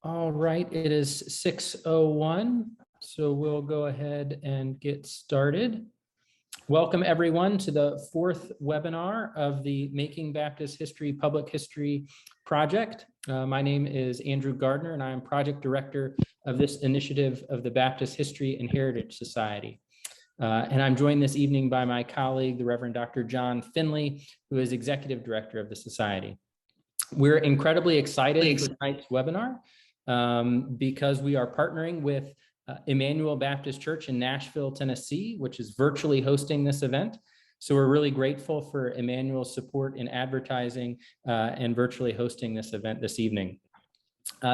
All right, it is 6:01, so we'll go ahead and get started. Welcome everyone to the fourth webinar of the Making Baptist History Public History Project. My name is Andrew Gardner, and I am project director of this initiative of the Baptist History and Heritage Society. And I'm joined this evening by my colleague, the Reverend Dr. John Finley, who is executive director of the society. We're incredibly excited for tonight's webinar because we are partnering with Immanuel Baptist Church in Nashville, Tennessee, which is virtually hosting this event. So we're really grateful for Immanuel's support in advertising and virtually hosting this event this evening.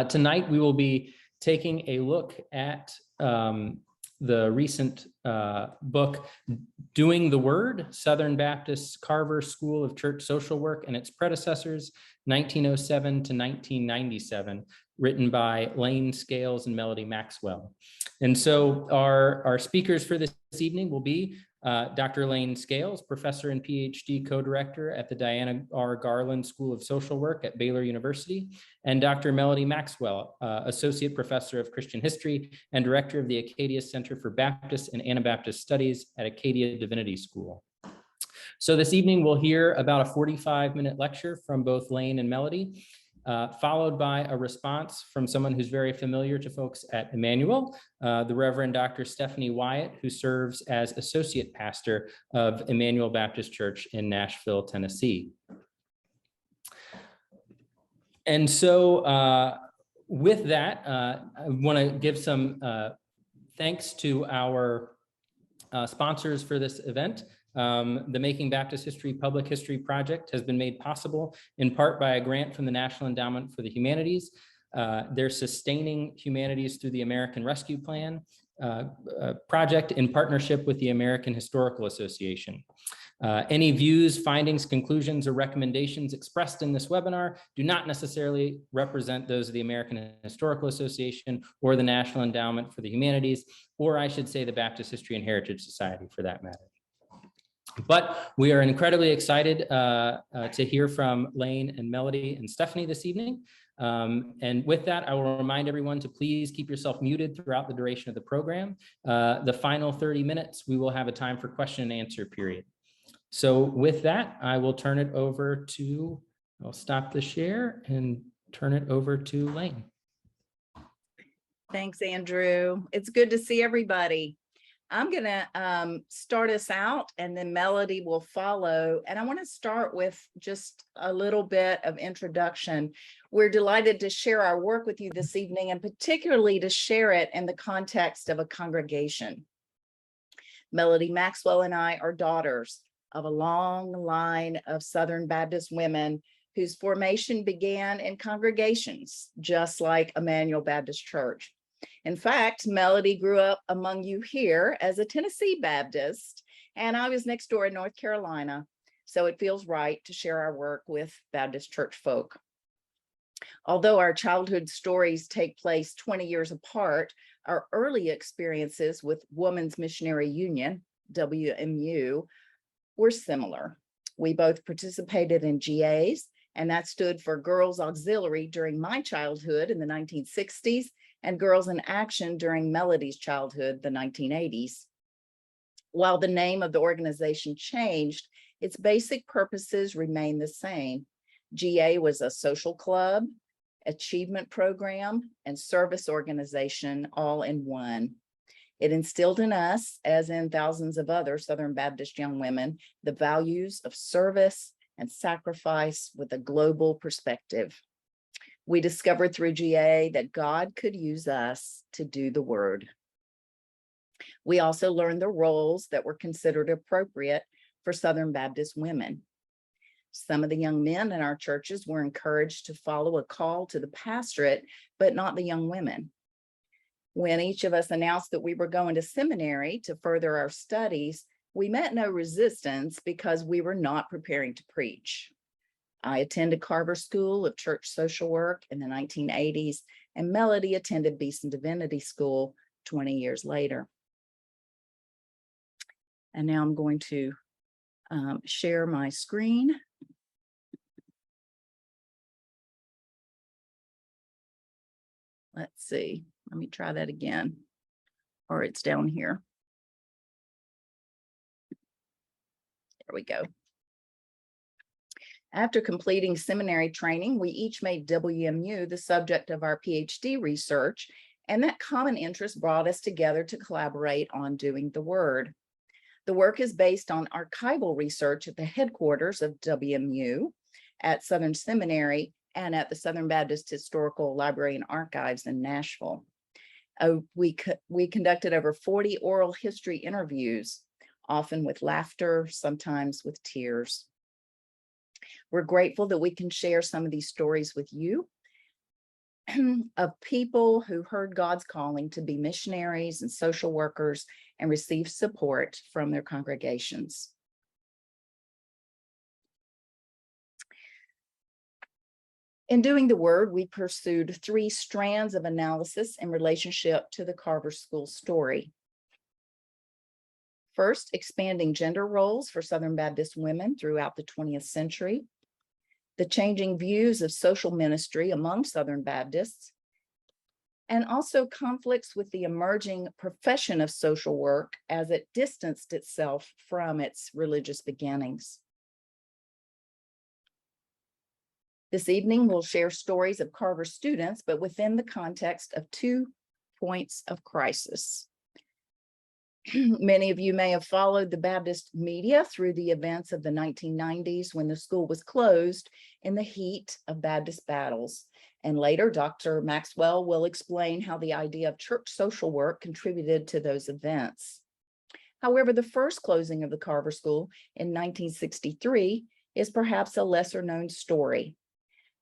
Tonight, we will be taking a look at the recent book, Doing the Word, Southern Baptist Carver School of Church Social Work and its Predecessors, 1907 to 1997, written by Laine Scales and Maxwell. And so our speakers for this evening will be Dr. Laine Scales, professor and PhD co-director at the Diana R. Garland School of Social Work at Baylor University, and Dr. Melody Maxwell, associate professor of Christian history and director of the Acadia Center for Baptist and Anabaptist Studies at Acadia Divinity School. So this evening, we'll hear about a 45-minute lecture from both Laine and Melody, followed by a response from someone who's very familiar to folks at Immanuel, the Reverend Dr. Stephanie Wyatt, who serves as associate pastor of Immanuel Baptist Church in Nashville, Tennessee. And so with that, I want to give some thanks to our sponsors for this event. The Making Baptist History Public History Project has been made possible in part by a grant from the National Endowment for the Humanities. They're sustaining humanities through the American Rescue Plan project in partnership with the American Historical Association. Any views, findings, conclusions, or recommendations expressed in this webinar do not necessarily represent those of the American Historical Association or the National Endowment for the Humanities, or I should say the Baptist History and Heritage Society for that matter. But we are incredibly excited to hear from Laine and Melody and Stephanie this evening. And with that, I will remind everyone to please keep yourself muted throughout the duration of the program. The final 30 minutes, we will have a time for question and answer period. So with that, I will turn it over to, I'll stop the share and turn it over to Laine. Thanks, Andrew. It's good to see everybody. I'm going to start us out and then Melody will follow. And I want to start with just a little bit of introduction. We're delighted to share our work with you this evening, and particularly to share it in the context of a congregation. Melody Maxwell and I are daughters of a long line of Southern Baptist women whose formation began in congregations, just like Immanuel Baptist Church. In fact, Melody grew up among you here as a Tennessee Baptist, and I was next door in North Carolina, so it feels right to share our work with Baptist church folk. Although our childhood stories take place 20 years apart, our early experiences with Women's Missionary Union, WMU, were similar. We both participated in GAs, and that stood for Girls Auxiliary during my childhood in the 1960s, and Girls in Action during Melody's childhood, the 1980s. While the name of the organization changed, its basic purposes remained the same. GA was a social club, achievement program, and service organization all in one. It instilled in us, as in thousands of other Southern Baptist young women, the values of service and sacrifice with a global perspective. We discovered through GA that God could use us to do the word. We also learned the roles that were considered appropriate for Southern Baptist women. Some of the young men in our churches were encouraged to follow a call to the pastorate, but not the young women. When each of us announced that we were going to seminary to further our studies, we met no resistance because we were not preparing to preach. I attended Carver School of Church Social Work in the 1980s, and Melody attended Beeson Divinity School 20 years later. And now I'm going to share my screen. Let's see. Let me try that again. Or it's down here. There we go. After completing seminary training, we each made WMU the subject of our PhD research, and that common interest brought us together to collaborate on doing the Word. The work is based on archival research at the headquarters of WMU at Southern Seminary and at the Southern Baptist Historical Library and Archives in Nashville. We conducted over 40 oral history interviews, often with laughter, sometimes with tears. We're grateful that we can share some of these stories with you of people who heard God's calling to be missionaries and social workers and received support from their congregations. In doing the Word, we pursued 3 strands of analysis in relationship to the Carver School story. First, expanding gender roles for Southern Baptist women throughout the 20th century, the changing views of social ministry among Southern Baptists, and also conflicts with the emerging profession of social work as it distanced itself from its religious beginnings. This evening, we'll share stories of Carver students, but within the context of 2 points of crisis. Many of you may have followed the Baptist media through the events of the 1990s when the school was closed in the heat of Baptist battles. And later, Dr. Maxwell will explain how the idea of church social work contributed to those events. However, the first closing of the Carver School in 1963 is perhaps a lesser known story.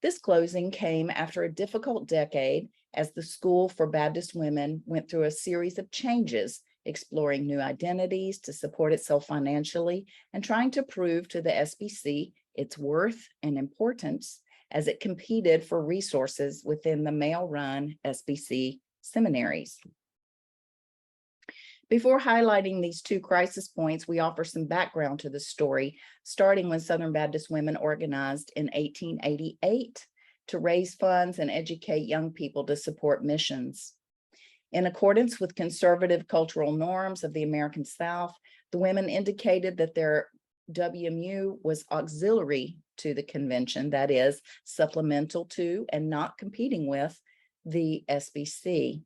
This closing came after a difficult decade as the School for Baptist Women went through a series of changes, exploring new identities to support itself financially and trying to prove to the SBC its worth and importance as it competed for resources within the male-run SBC seminaries. Before highlighting these 2 crisis points, we offer some background to the story, starting when Southern Baptist women organized in 1888 to raise funds and educate young people to support missions. In accordance with conservative cultural norms of the American South, the women indicated that their WMU was auxiliary to the convention, that is, supplemental to and not competing with the SBC.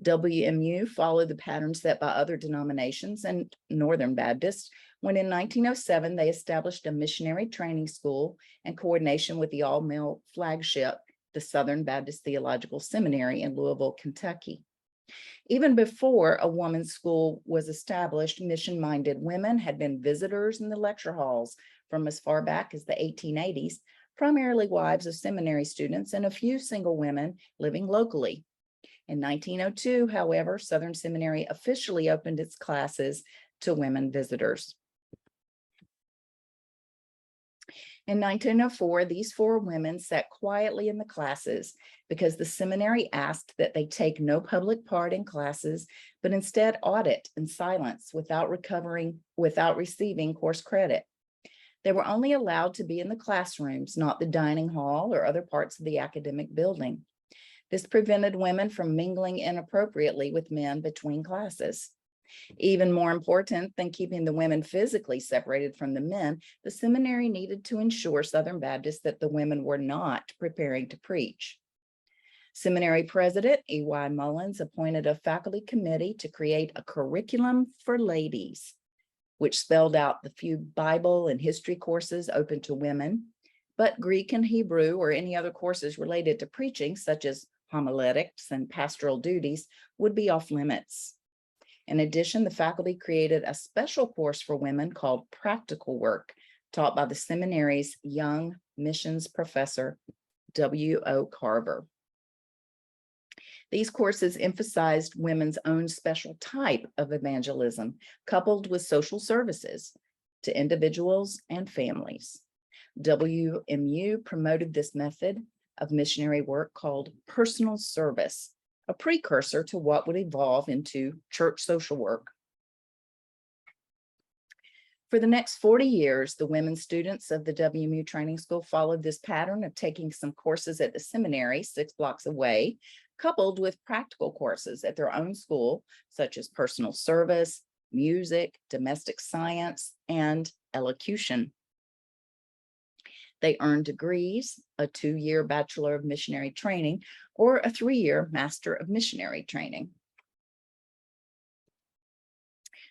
WMU followed the pattern set by other denominations and Northern Baptists when in 1907 they established a missionary training school in coordination with the all-male flagship, the Southern Baptist Theological Seminary in Louisville, Kentucky. Even before a woman's school was established, mission-minded women had been visitors in the lecture halls from as far back as the 1880s, primarily wives of seminary students and a few single women living locally. In 1902, however, Southern Seminary officially opened its classes to women visitors. In 1904, these 4 women sat quietly in the classes because the seminary asked that they take no public part in classes, but instead audit in silence without receiving course credit. They were only allowed to be in the classrooms, not the dining hall or other parts of the academic building. This prevented women from mingling inappropriately with men between classes. Even more important than keeping the women physically separated from the men, the seminary needed to ensure Southern Baptists that the women were not preparing to preach. Seminary President E.Y. Mullins appointed a faculty committee to create a curriculum for ladies, which spelled out the few Bible and history courses open to women, but Greek and Hebrew or any other courses related to preaching, such as homiletics and pastoral duties, would be off limits. In addition, the faculty created a special course for women called Practical Work, taught by the seminary's young missions professor, W.O. Carver. These courses emphasized women's own special type of evangelism, coupled with social services to individuals and families. WMU promoted this method of missionary work called personal service, a precursor to what would evolve into church social work. For the next 40 years, the women students of the WMU training school followed this pattern of taking some courses at the seminary 6 blocks away, coupled with practical courses at their own school, such as personal service, music, domestic science, and elocution. They earned degrees, a 2-year Bachelor of Missionary Training or a 3-year Master of Missionary Training.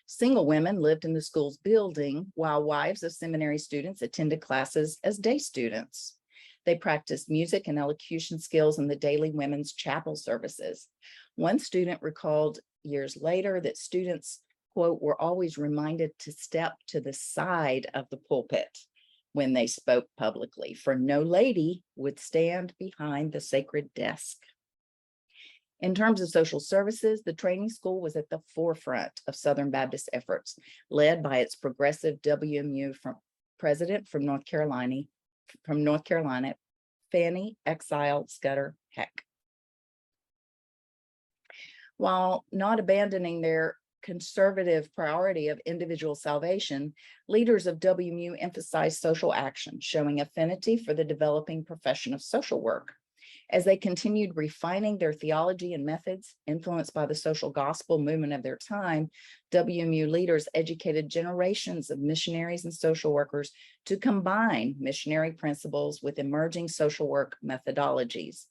Single women lived in the school's building, while wives of seminary students attended classes as day students. They practiced music and elocution skills in the daily women's chapel services. One student recalled years later that students, quote, were always reminded to step to the side of the pulpit when they spoke publicly, for no lady would stand behind the sacred desk. In terms of social services, the training school was at the forefront of Southern Baptist efforts, led by its progressive WMU president from North Carolina, Fanny Exile Scudder Heck. While not abandoning their conservative priority of individual salvation, leaders of WMU emphasized social action, showing affinity for the developing profession of social work. As they continued refining their theology and methods, influenced by the social gospel movement of their time, WMU leaders educated generations of missionaries and social workers to combine missionary principles with emerging social work methodologies.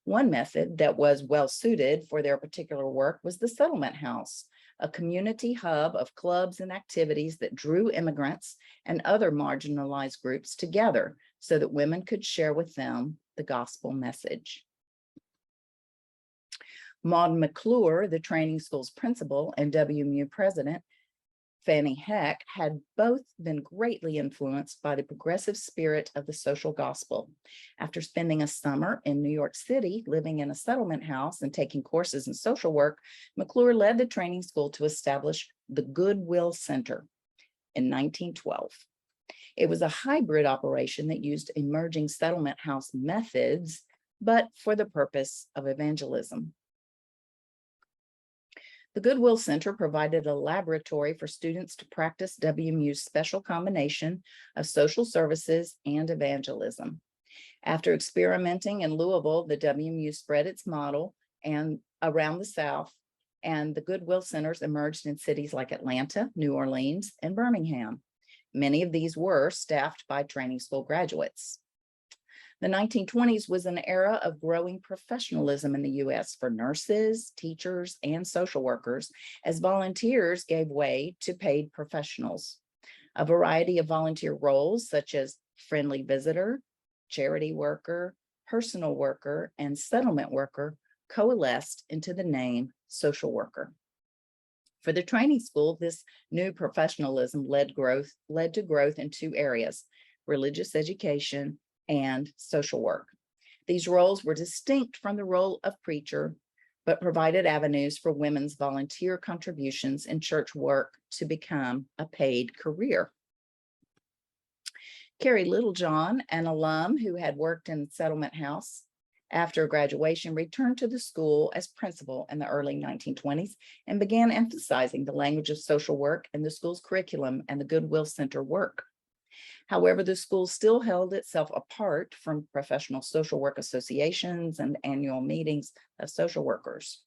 One method that was well suited for their particular work was the settlement house, a community hub of clubs and activities that drew immigrants and other marginalized groups together so that women could share with them the gospel message. Maud McClure, the training school's principal, and WMU president, Fanny Heck, had both been greatly influenced by the progressive spirit of the social gospel. After spending a summer in New York City, living in a settlement house and taking courses in social work, McClure led the training school to establish the Goodwill Center in 1912. It was a hybrid operation that used emerging settlement house methods, but for the purpose of evangelism. The Goodwill Center provided a laboratory for students to practice WMU's special combination of social services and evangelism. After experimenting in Louisville, the WMU spread its model and around the South, and the Goodwill Centers emerged in cities like Atlanta, New Orleans, and Birmingham. Many of these were staffed by training school graduates. The 1920s was an era of growing professionalism in the U.S. for nurses, teachers, and social workers, as volunteers gave way to paid professionals. A variety of volunteer roles, such as friendly visitor, charity worker, personal worker, and settlement worker, coalesced into the name social worker. For the training school, this new professionalism led to growth in 2 areas: religious education and social work. These roles were distinct from the role of preacher, but provided avenues for women's volunteer contributions in church work to become a paid career. Carrie Littlejohn, an alum who had worked in Settlement House after graduation, returned to the school as principal in the early 1920s and began emphasizing the language of social work in the school's curriculum and the Goodwill Center work. However, the school still held itself apart from professional social work associations and annual meetings of social workers.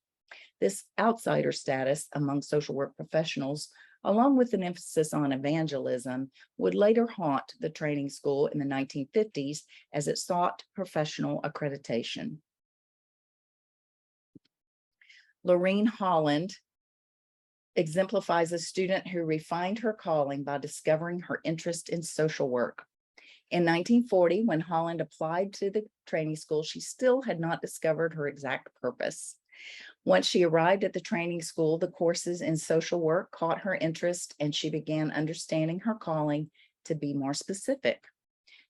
This outsider status among social work professionals, along with an emphasis on evangelism, would later haunt the training school in the 1950s as it sought professional accreditation. Lorene Holland exemplifies a student who refined her calling by discovering her interest in social work. In 1940, when Holland applied to the training school, she still had not discovered her exact purpose. Once she arrived at the training school, the courses in social work caught her interest, and she began understanding her calling to be more specific.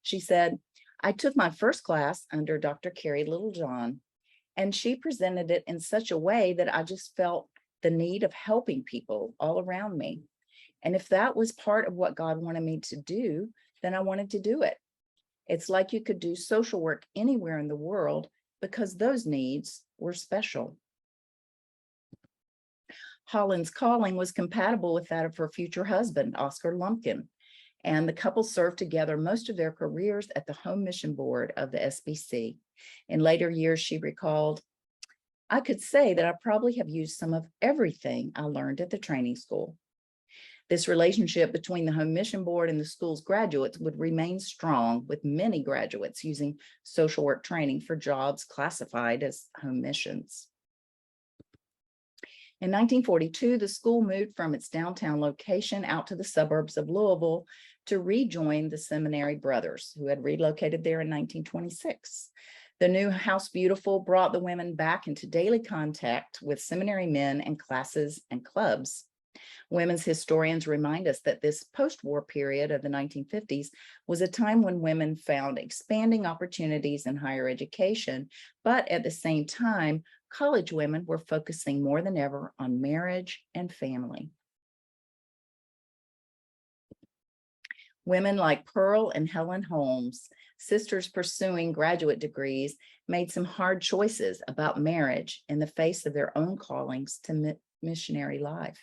She said, "I took my first class under Dr. Carrie Littlejohn, and she presented it in such a way that I just felt the need of helping people all around me. And if that was part of what God wanted me to do, then I wanted to do it. It's like you could do social work anywhere in the world because those needs were special." Holland's calling was compatible with that of her future husband, Oscar Lumpkin, And the couple served together most of their careers at the Home Mission Board of the SBC. In later years, she recalled, "I could say that I probably have used some of everything I learned at the training school." This relationship between the Home Mission Board and the school's graduates would remain strong, with many graduates using social work training for jobs classified as home missions. In 1942, the school moved from its downtown location out to the suburbs of Louisville to rejoin the Seminary Brothers, who had relocated there in 1926. The new House Beautiful brought the women back into daily contact with seminary men and classes and clubs. Women's historians remind us that this post-war period of the 1950s was a time when women found expanding opportunities in higher education, but at the same time, college women were focusing more than ever on marriage and family. Women like Pearl and Helen Holmes, sisters pursuing graduate degrees, made some hard choices about marriage in the face of their own callings to missionary life.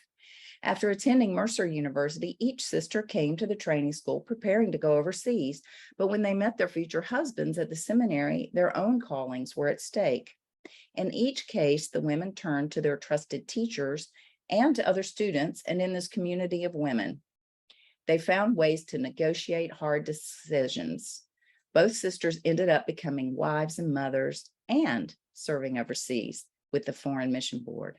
After attending Mercer University, each sister came to the training school preparing to go overseas, but when they met their future husbands at the seminary, their own callings were at stake. In each case, the women turned to their trusted teachers and to other students, and in this community of women, they found ways to negotiate hard decisions. Both sisters ended up becoming wives and mothers and serving overseas with the Foreign Mission Board.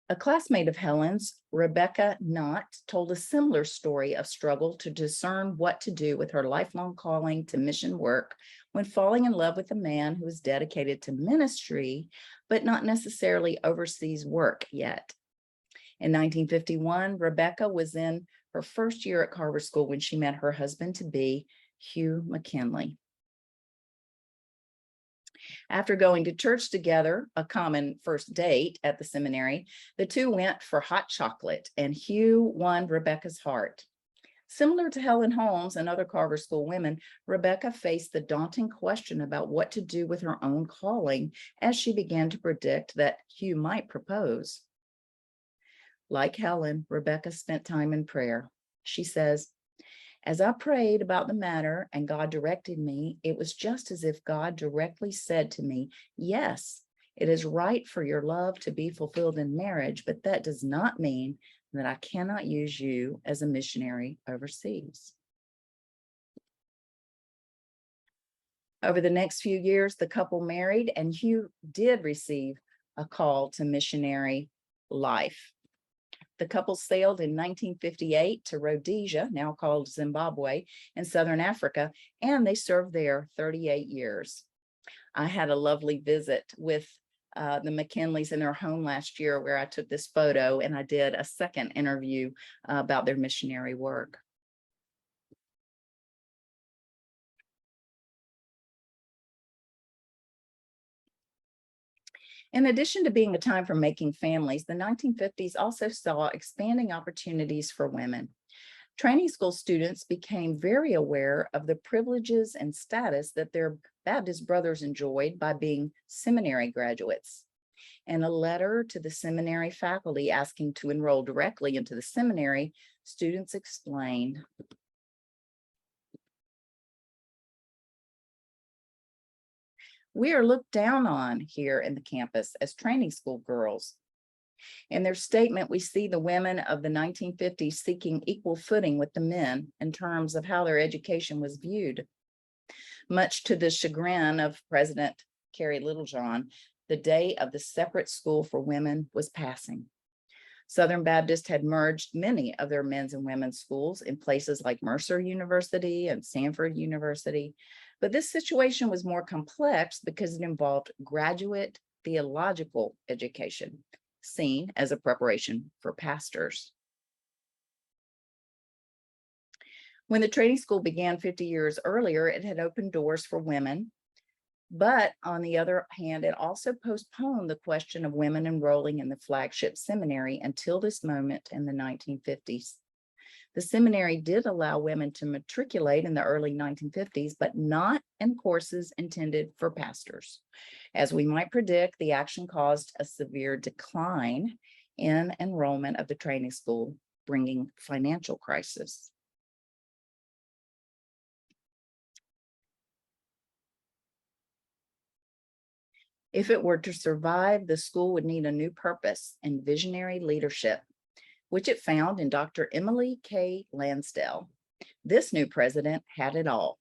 A classmate of Helen's, Rebecca Knott, told a similar story of struggle to discern what to do with her lifelong calling to mission work when falling in love with a man who was dedicated to ministry, but not necessarily overseas work yet. In 1951, Rebecca was in her first year at Carver School when she met her husband-to-be, Hugh McKinley. After going to church together, a common first date at the seminary, the two went for hot chocolate, and Hugh won Rebecca's heart. Similar to Helen Holmes and other Carver School women, Rebecca faced the daunting question about what to do with her own calling as she began to predict that Hugh might propose. Like Helen, Rebecca spent time in prayer. She says, "As I prayed about the matter and God directed me, it was just as if God directly said to me, 'Yes, it is right for your love to be fulfilled in marriage, but that does not mean that I cannot use you as a missionary overseas.'" Over the next few years, the couple married, and Hugh did receive a call to missionary life. The couple sailed in 1958 to Rhodesia, now called Zimbabwe, in Southern Africa, and they served there 38 years. I had a lovely visit with the McKinleys in their home last year where I took this photo, and I did a second interview about their missionary work. In addition to being a time for making families, the 1950s also saw expanding opportunities for women. Training school students became very aware of the privileges and status that their Baptist brothers enjoyed by being seminary graduates. In a letter to the seminary faculty asking to enroll directly into the seminary, students explained, "We are looked down on here in the campus as training school girls." In their statement, we see the women of the 1950s seeking equal footing with the men in terms of how their education was viewed. Much to the chagrin of President Carrie Littlejohn, the day of the separate school for women was passing. Southern Baptist had merged many of their men's and women's schools in places like Mercer University and Stanford University, but this situation was more complex because it involved graduate theological education, seen as a preparation for pastors. When the training school began 50 years earlier, it had opened doors for women, but on the other hand, it also postponed the question of women enrolling in the flagship seminary until this moment in the 1950s. The seminary did allow women to matriculate in the early 1950s, but not in courses intended for pastors. As we might predict, the action caused a severe decline in enrollment of the training school, bringing financial crisis. If it were to survive, the school would need a new purpose and visionary leadership, which it found in Dr. Emily K. Lansdale. This new president had it all: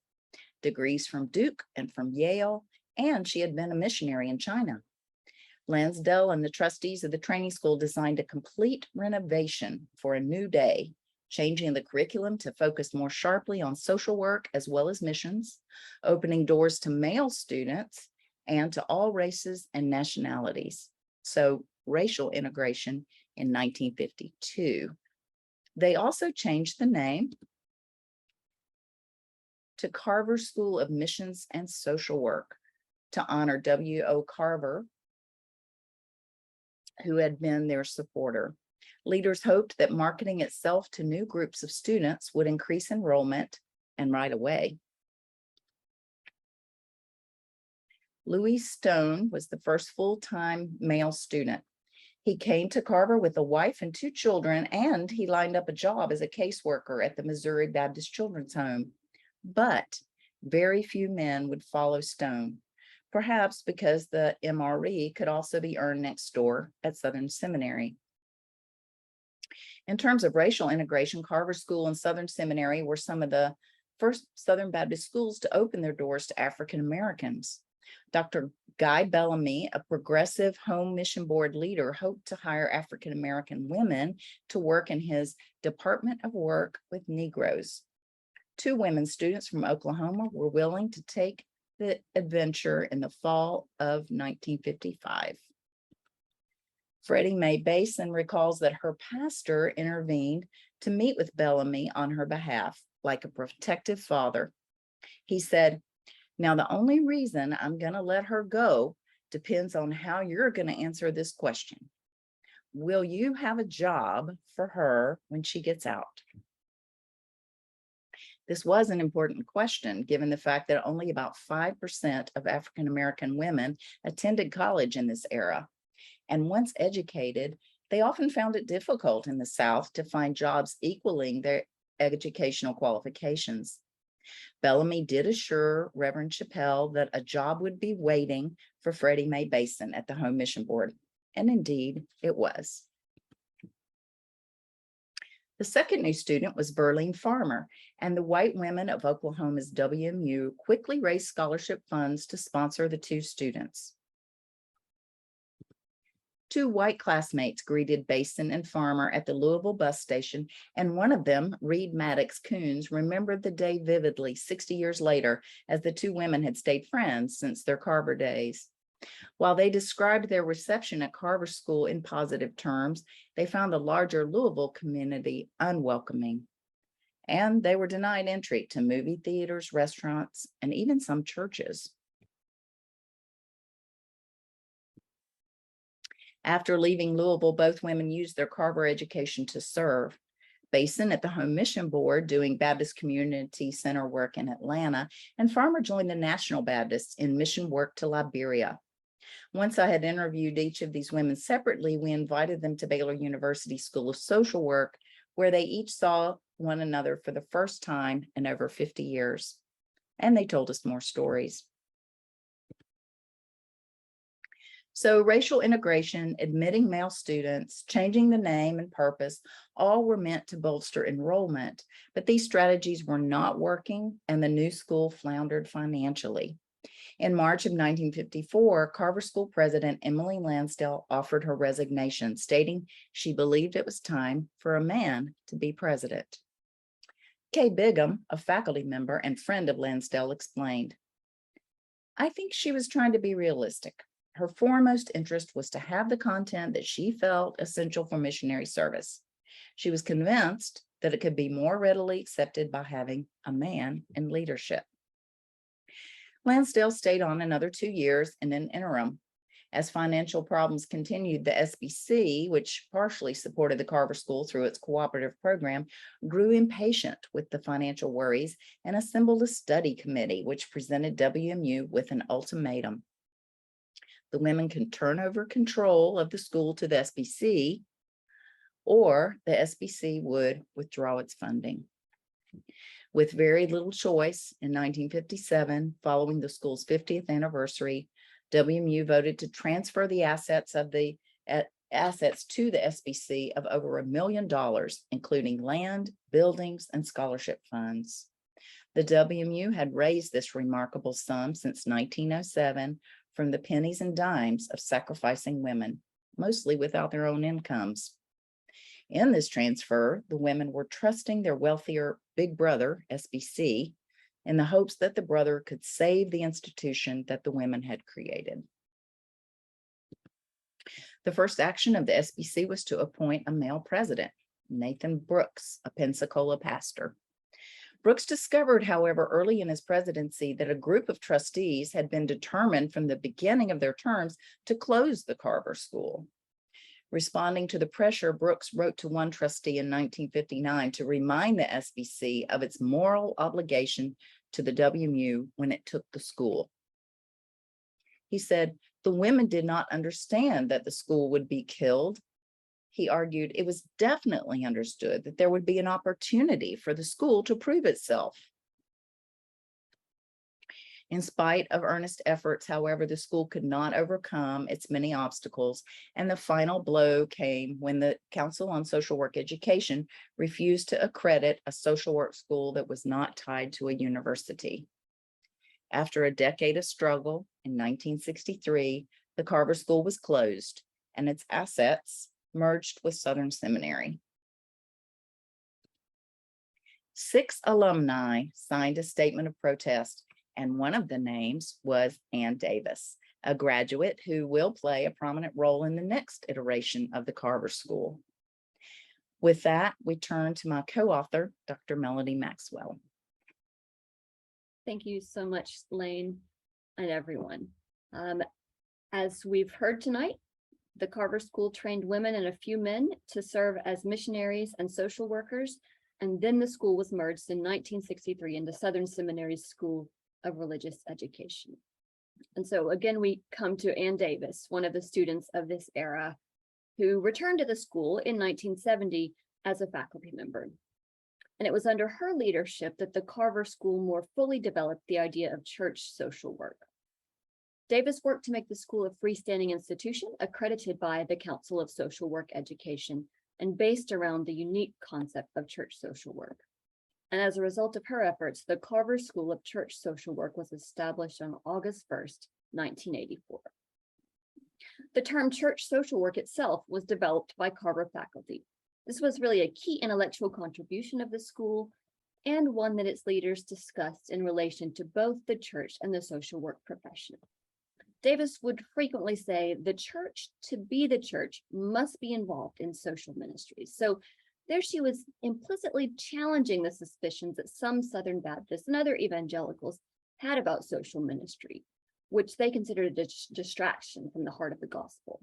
degrees from Duke and from Yale, and she had been a missionary in China. Lansdale and the trustees of the training school designed a complete renovation for a new day, changing the curriculum to focus more sharply on social work as well as missions, opening doors to male students and to all races and nationalities. So racial integration in 1952. They also changed the name to Carver School of Missions and Social Work to honor W.O. Carver, who had been their supporter. Leaders hoped that marketing itself to new groups of students would increase enrollment, and right away. Louis Stone was the first full-time male student. He came to Carver with a wife and 2 children, and he lined up a job as a caseworker at the Missouri Baptist Children's Home. But very few men would follow Stone, perhaps because the MRE could also be earned next door at Southern Seminary. In terms of racial integration, Carver School and Southern Seminary were some of the first Southern Baptist schools to open their doors to African Americans. Dr. Guy Bellamy, a progressive home mission board leader, hoped to hire African American women to work in his Department of Work with Negroes. 2 women students from Oklahoma were willing to take the adventure in the fall of 1955. Freddie Mae Basin recalls that her pastor intervened to meet with Bellamy on her behalf, like a protective father. He said, "Now, the only reason I'm going to let her go depends on how you're going to answer this question. Will you have a job for her when she gets out?" This was an important question, given the fact that only about 5% of African American women attended college in this era. And once educated, they often found it difficult in the South to find jobs equaling their educational qualifications. Bellamy did assure Reverend Chappelle that a job would be waiting for Freddie Mae Basin at the Home Mission Board, and indeed it was. The second new student was Burleen Farmer, and the white women of Oklahoma's WMU quickly raised scholarship funds to sponsor the 2 students. 2 white classmates greeted Basin and Farmer at the Louisville bus station, and one of them, Reed Maddox Coons, remembered the day vividly 60 years later, as the 2 women had stayed friends since their Carver days. While they described their reception at Carver School in positive terms, they found the larger Louisville community unwelcoming, and they were denied entry to movie theaters, restaurants, and even some churches. After leaving Louisville, both women used their Carver education to serve. Basin at the Home Mission Board doing Baptist Community Center work in Atlanta, and Farmer joined the National Baptists in mission work to Liberia. Once I had interviewed each of these women separately, we invited them to Baylor University School of Social Work, where they each saw one another for the first time in over 50 years. And they told us more stories. So racial integration, admitting male students, changing the name and purpose, all were meant to bolster enrollment, but these strategies were not working, and the new school floundered financially. In March of 1954, Carver School President Emily Lansdale offered her resignation, stating she believed it was time for a man to be president. Kay Bigham, a faculty member and friend of Lansdale, explained, "I think she was trying to be realistic. Her foremost interest was to have the content that she felt essential for missionary service. She was convinced that it could be more readily accepted by having a man in leadership." Lansdale stayed on another 2 years in an interim. As financial problems continued, the SBC, which partially supported the Carver School through its cooperative program, grew impatient with the financial worries and assembled a study committee, which presented WMU with an ultimatum. The women can turn over control of the school to the SBC, or the SBC would withdraw its funding. With very little choice, in 1957, following the school's 50th anniversary, WMU voted to transfer the assets to the SBC of over $1 million, including land, buildings, and scholarship funds. The WMU had raised this remarkable sum since 1907 from the pennies and dimes of sacrificing women, mostly without their own incomes. In this transfer, the women were trusting their wealthier big brother, SBC, in the hopes that the brother could save the institution that the women had created. The first action of the SBC was to appoint a male president, Nathan Brooks, a Pensacola pastor. Brooks discovered, however, early in his presidency that a group of trustees had been determined from the beginning of their terms to close the Carver School. Responding to the pressure, Brooks wrote to one trustee in 1959 to remind the SBC of its moral obligation to the WMU when it took the school. He said, the women did not understand that the school would be killed. He argued it was definitely understood that there would be an opportunity for the school to prove itself. In spite of earnest efforts, however, the school could not overcome its many obstacles, and the final blow came when the Council on Social Work Education refused to accredit a social work school that was not tied to a university. After a decade of struggle, in 1963, the Carver School was closed, and its assets merged with Southern Seminary. 6 alumni signed a statement of protest, and one of the names was Ann Davis, a graduate who will play a prominent role in the next iteration of the Carver School. With that, we turn to my co-author, Dr. Melody Maxwell. Thank you so much, Laine, and everyone. As we've heard tonight, the Carver School trained women and a few men to serve as missionaries and social workers, and then the school was merged in 1963 into Southern Seminary's School of Religious Education. And so again, we come to Ann Davis, one of the students of this era, who returned to the school in 1970 as a faculty member. And it was under her leadership that the Carver School more fully developed the idea of church social work. Davis worked to make the school a freestanding institution accredited by the Council of Social Work Education and based around the unique concept of church social work. And as a result of her efforts, the Carver School of Church Social Work was established on August 1st, 1984. The term church social work itself was developed by Carver faculty. This was really a key intellectual contribution of the school and one that its leaders discussed in relation to both the church and the social work profession. Davis would frequently say the church, to be the church, must be involved in social ministries. So there she was implicitly challenging the suspicions that some Southern Baptists and other evangelicals had about social ministry, which they considered a distraction from the heart of the gospel.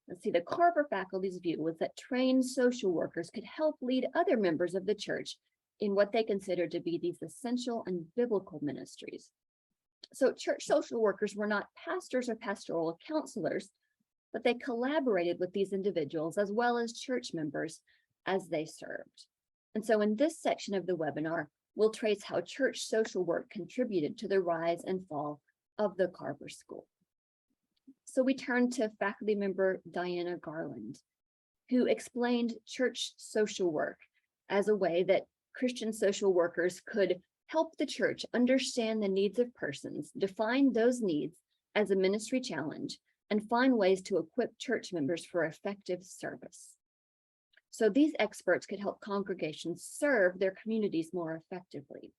Let's see, the Carver faculty's view was that trained social workers could help lead other members of the church in what they considered to be these essential and biblical ministries. So church social workers were not pastors or pastoral counselors, but they collaborated with these individuals as well as church members as they served. And so in this section of the webinar, we'll trace how church social work contributed to the rise and fall of the Carver School. So we turn to faculty member Diana Garland, who explained church social work as a way that Christian social workers could help the church understand the needs of persons, define those needs as a ministry challenge, and find ways to equip church members for effective service. So these experts could help congregations serve their communities more effectively.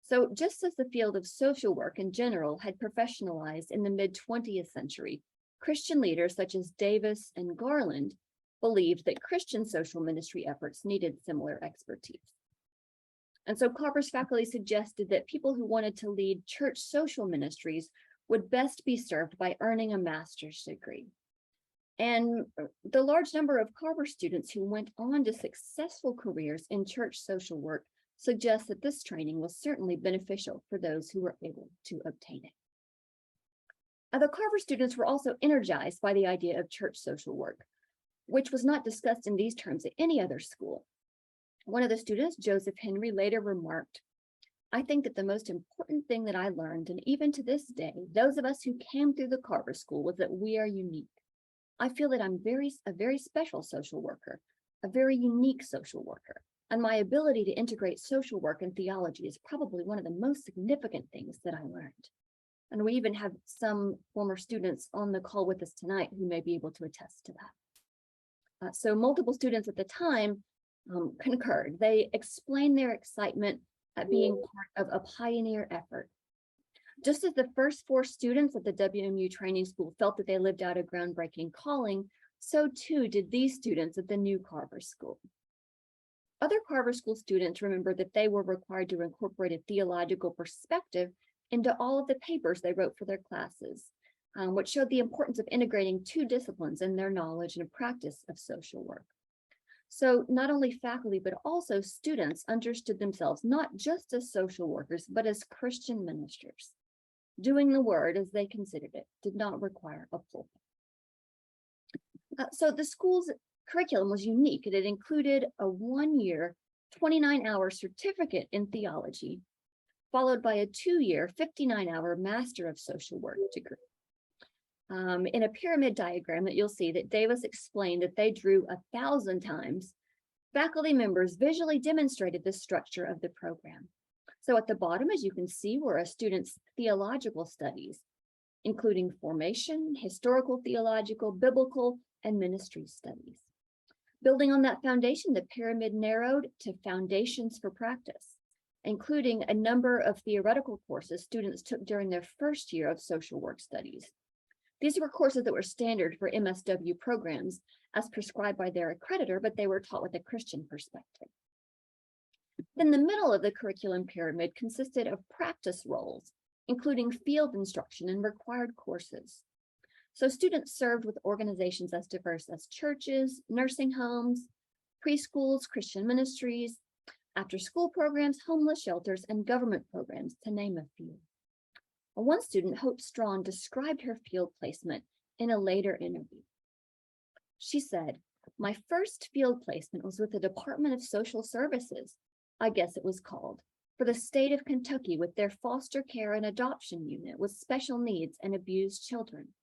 So just as the field of social work in general had professionalized in the mid-20th century, Christian leaders such as Davis and Garland believed that Christian social ministry efforts needed similar expertise. And so Carver's faculty suggested that people who wanted to lead church social ministries would best be served by earning a master's degree. And the large number of Carver students who went on to successful careers in church social work suggests that this training was certainly beneficial for those who were able to obtain it. The Carver students were also energized by the idea of church social work, which was not discussed in these terms at any other school. One of the students, Joseph Henry, later remarked, "I think that the most important thing that I learned, and even to this day, those of us who came through the Carver School, was that we are unique. I feel that I'm a very special social worker, a very unique social worker, and my ability to integrate social work and theology is probably one of the most significant things that I learned." And we even have some former students on the call with us tonight who may be able to attest to that. So multiple students at the time concurred. They explained their excitement at being part of a pioneer effort. Just as the first 4 students at the WMU training school felt that they lived out a groundbreaking calling, so too did these students at the new Carver School. Other Carver School students remembered that they were required to incorporate a theological perspective into all of the papers they wrote for their classes, which showed the importance of integrating 2 disciplines in their knowledge and practice of social work. So not only faculty, but also students understood themselves not just as social workers, but as Christian ministers. Doing the word, as they considered it, did not require a pulpit. So the school's curriculum was unique, and it included a 1-year, 29-hour certificate in theology, followed by a 2-year, 59-hour Master of Social Work degree. In a pyramid diagram that you'll see that Davis explained that they drew 1,000 times, faculty members visually demonstrated the structure of the program. So at the bottom, as you can see, were a student's theological studies, including formation, historical, theological, biblical, and ministry studies. Building on that foundation, the pyramid narrowed to foundations for practice, including a number of theoretical courses students took during their first year of social work studies. These were courses that were standard for MSW programs as prescribed by their accreditor, but they were taught with a Christian perspective. Then the middle of the curriculum pyramid consisted of practice roles, including field instruction and required courses. So students served with organizations as diverse as churches, nursing homes, preschools, Christian ministries, after-school programs, homeless shelters, and government programs, to name a few. One student, Hope Strawn, described her field placement in a later interview. She said, "My first field placement was with the Department of Social Services, I guess it was called, for the state of Kentucky with their foster care and adoption unit with special needs and abused children.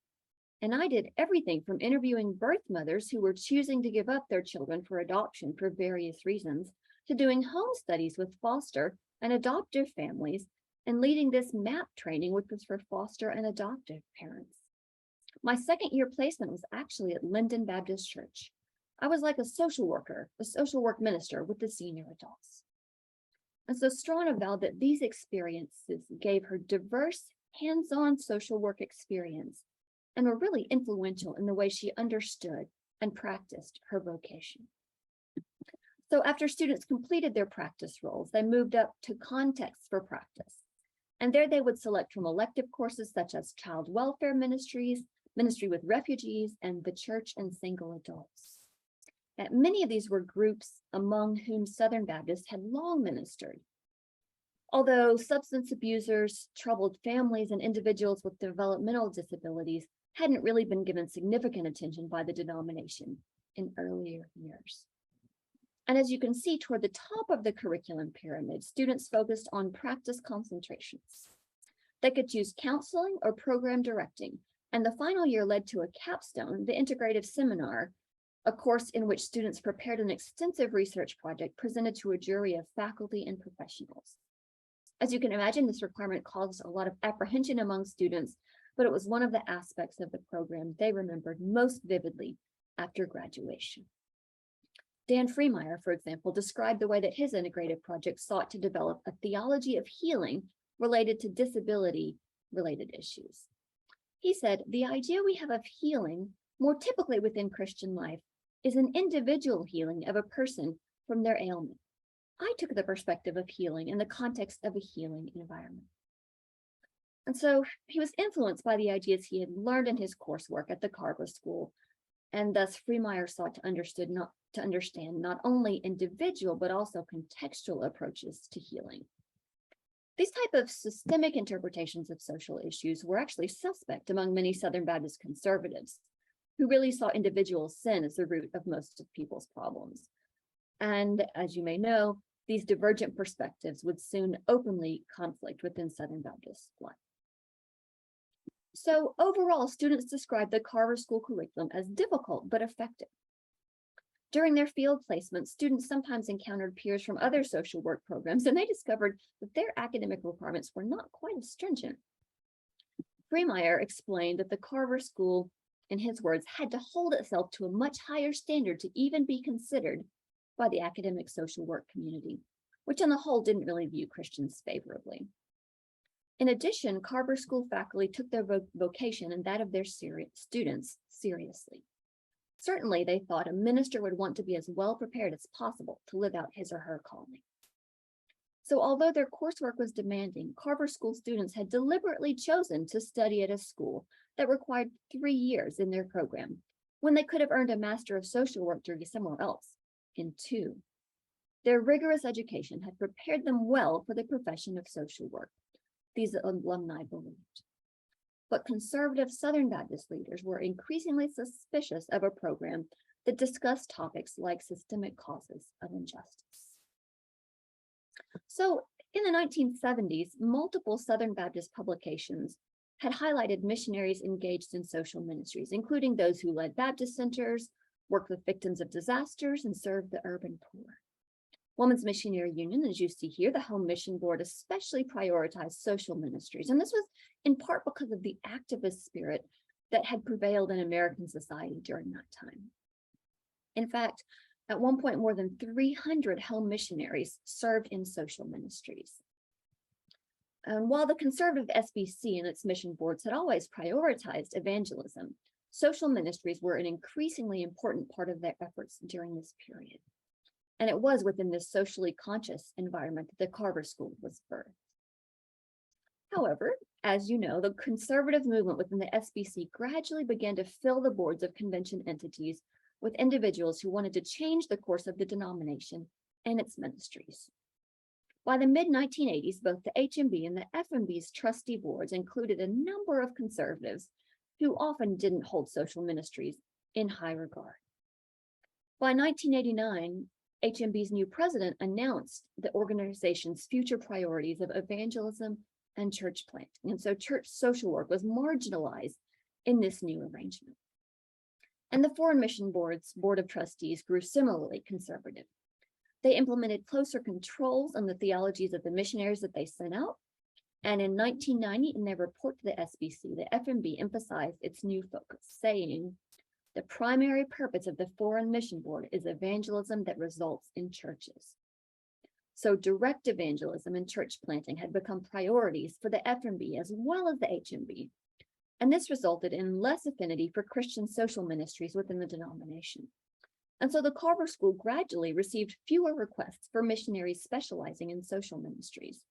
And I did everything from interviewing birth mothers who were choosing to give up their children for adoption for various reasons, to doing home studies with foster and adoptive families, and leading this MAP training, which was for foster and adoptive parents. My second year placement was actually at Linden Baptist Church. I was like a social worker, a social work minister with the senior adults." And so Strawn avowed that these experiences gave her diverse, hands-on social work experience and were really influential in the way she understood and practiced her vocation. So after students completed their practice roles, they moved up to contexts for practice. And there they would select from elective courses such as child welfare ministries, ministry with refugees, and the church and single adults. And many of these were groups among whom Southern Baptists had long ministered. Although substance abusers, troubled families, and individuals with developmental disabilities hadn't really been given significant attention by the denomination in earlier years. And as you can see toward the top of the curriculum pyramid, students focused on practice concentrations. They could choose counseling or program directing, and the final year led to a capstone, the integrative seminar, a course in which students prepared an extensive research project presented to a jury of faculty and professionals. As you can imagine, this requirement caused a lot of apprehension among students, but it was one of the aspects of the program they remembered most vividly after graduation. Dan Freemeyer, for example, described the way that his integrative project sought to develop a theology of healing related to disability-related issues. He said, "The idea we have of healing, more typically within Christian life, is an individual healing of a person from their ailment. I took the perspective of healing in the context of a healing environment." And so he was influenced by the ideas he had learned in his coursework at the Carver School, and thus Freemeyer sought to understand not only individual but also contextual approaches to healing. These type of systemic interpretations of social issues were actually suspect among many Southern Baptist conservatives, who really saw individual sin as the root of most of people's problems. And as you may know, these divergent perspectives would soon openly conflict within Southern Baptist life. So overall, students described the Carver School curriculum as difficult but effective. During their field placements, students sometimes encountered peers from other social work programs, and they discovered that their academic requirements were not quite as stringent. Freemeyer explained that the Carver School, in his words, had to hold itself to a much higher standard to even be considered by the academic social work community, which on the whole didn't really view Christians favorably. In addition, Carver School faculty took their vocation and that of their students seriously. Certainly, they thought a minister would want to be as well prepared as possible to live out his or her calling. So although their coursework was demanding, Carver School students had deliberately chosen to study at a school that required 3 years in their program, when they could have earned a Master of Social Work degree somewhere else in 2. Their rigorous education had prepared them well for the profession of social work, these alumni believed. But conservative Southern Baptist leaders were increasingly suspicious of a program that discussed topics like systemic causes of injustice. So in the 1970s, multiple Southern Baptist publications had highlighted missionaries engaged in social ministries, including those who led Baptist centers, worked with victims of disasters, and served the urban poor. Women's Missionary Union, as you see here, the Home Mission Board especially prioritized social ministries. And this was in part because of the activist spirit that had prevailed in American society during that time. In fact, at one point, more than 300 home missionaries served in social ministries. And while the conservative SBC and its mission boards had always prioritized evangelism, social ministries were an increasingly important part of their efforts during this period. And it was within this socially conscious environment that the Carver School was birthed. However, as you know, the conservative movement within the SBC gradually began to fill the boards of convention entities with individuals who wanted to change the course of the denomination and its ministries. By the mid-1980s, both the HMB and the FMB's trustee boards included a number of conservatives who often didn't hold social ministries in high regard. By 1989, HMB's new president announced the organization's future priorities of evangelism and church planting. And so church social work was marginalized in this new arrangement. And the Foreign Mission Board's Board of Trustees grew similarly conservative. They implemented closer controls on the theologies of the missionaries that they sent out. And in 1990, in their report to the SBC, the FMB emphasized its new focus, saying, "The primary purpose of the Foreign Mission Board is evangelism that results in churches." So direct evangelism and church planting had become priorities for the FMB as well as the HMB. And this resulted in less affinity for Christian social ministries within the denomination. And so the Carver School gradually received fewer requests for missionaries specializing in social ministries.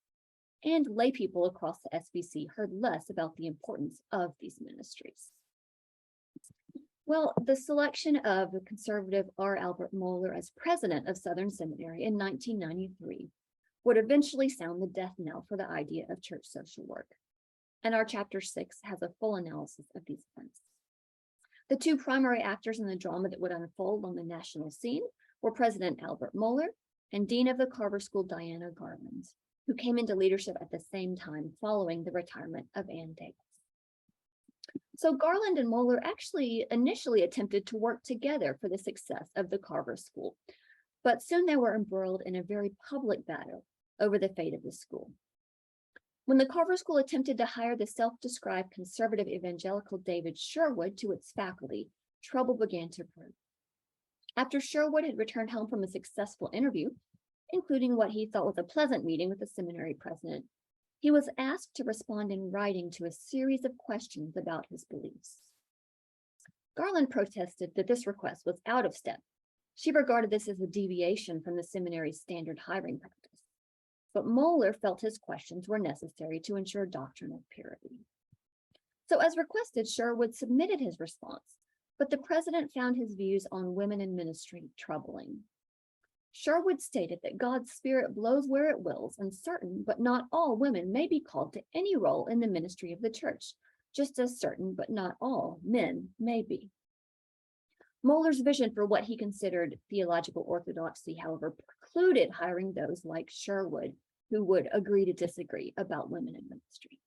And lay people across the SBC heard less about the importance of these ministries. Well, the selection of the conservative R. Albert Mohler as president of Southern Seminary in 1993 would eventually sound the death knell for the idea of church social work. And our chapter 6 has a full analysis of these events. The two primary actors in the drama that would unfold on the national scene were President Albert Mohler and Dean of the Carver School, Diana Garland, who came into leadership at the same time following the retirement of Ann Davis. So Garland and Mohler actually initially attempted to work together for the success of the Carver School, but soon they were embroiled in a very public battle over the fate of the school. When the Carver School attempted to hire the self-described conservative evangelical David Sherwood to its faculty, trouble began to brew. After Sherwood had returned home from a successful interview, including what he thought was a pleasant meeting with the seminary president, he was asked to respond in writing to a series of questions about his beliefs. Garland protested that this request was out of step. She regarded this as a deviation from the seminary's standard hiring practice. but Moeller felt his questions were necessary to ensure doctrinal purity. So as requested, Sherwood submitted his response, but the president found his views on women in ministry troubling. Sherwood stated that God's Spirit blows where it wills, and certain but not all women may be called to any role in the ministry of the church, just as certain but not all men may be. Moeller's vision for what he considered theological orthodoxy, however, precluded hiring those like Sherwood who would agree to disagree about women in ministry.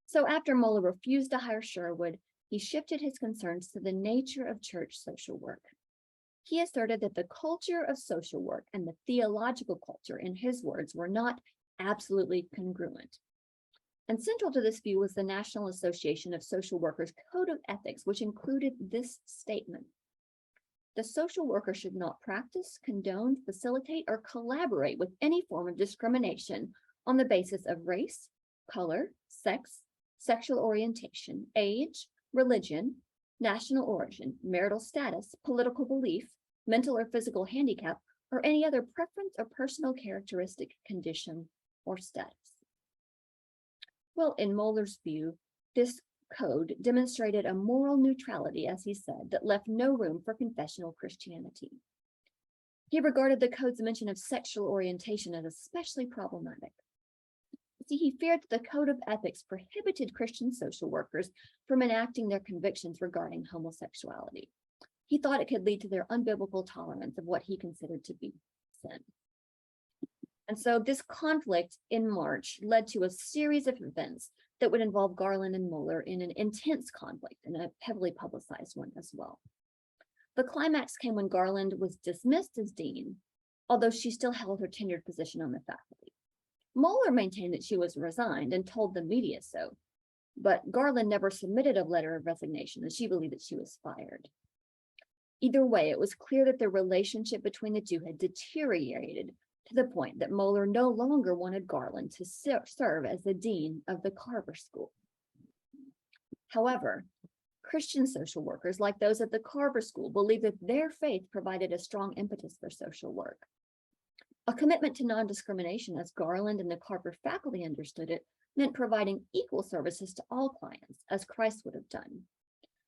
So after Moeller refused to hire Sherwood, he shifted his concerns to the nature of church social work. He asserted that the culture of social work and the theological culture, in his words, were not absolutely congruent. And central to this view was the National Association of Social Workers Code of Ethics, which included this statement: the social worker should not practice, condone, facilitate, or collaborate with any form of discrimination on the basis of race, color, sex, sexual orientation, age, religion, national origin, marital status, political belief, mental or physical handicap, or any other preference or personal characteristic, condition, or status. Well, in Moeller's view, this code demonstrated a moral neutrality, as he said, that left no room for confessional Christianity. He regarded the code's mention of sexual orientation as especially problematic. See, he feared that the code of ethics prohibited Christian social workers from enacting their convictions regarding homosexuality. He thought it could lead to their unbiblical tolerance of what he considered to be sin. And so this conflict in March led to a series of events that would involve Garland and Moeller in an intense conflict, and a heavily publicized one as well. The climax came when Garland was dismissed as dean, although she still held her tenured position on the faculty. Moeller maintained that she was resigned and told the media so, but Garland never submitted a letter of resignation, and she believed that she was fired. Either way, it was clear that the relationship between the two had deteriorated to the point that Moeller no longer wanted Garland to serve as the dean of the Carver School. However, Christian social workers, like those at the Carver School, believed that their faith provided a strong impetus for social work. A commitment to non-discrimination, as Garland and the Carver faculty understood it, meant providing equal services to all clients, as Christ would have done.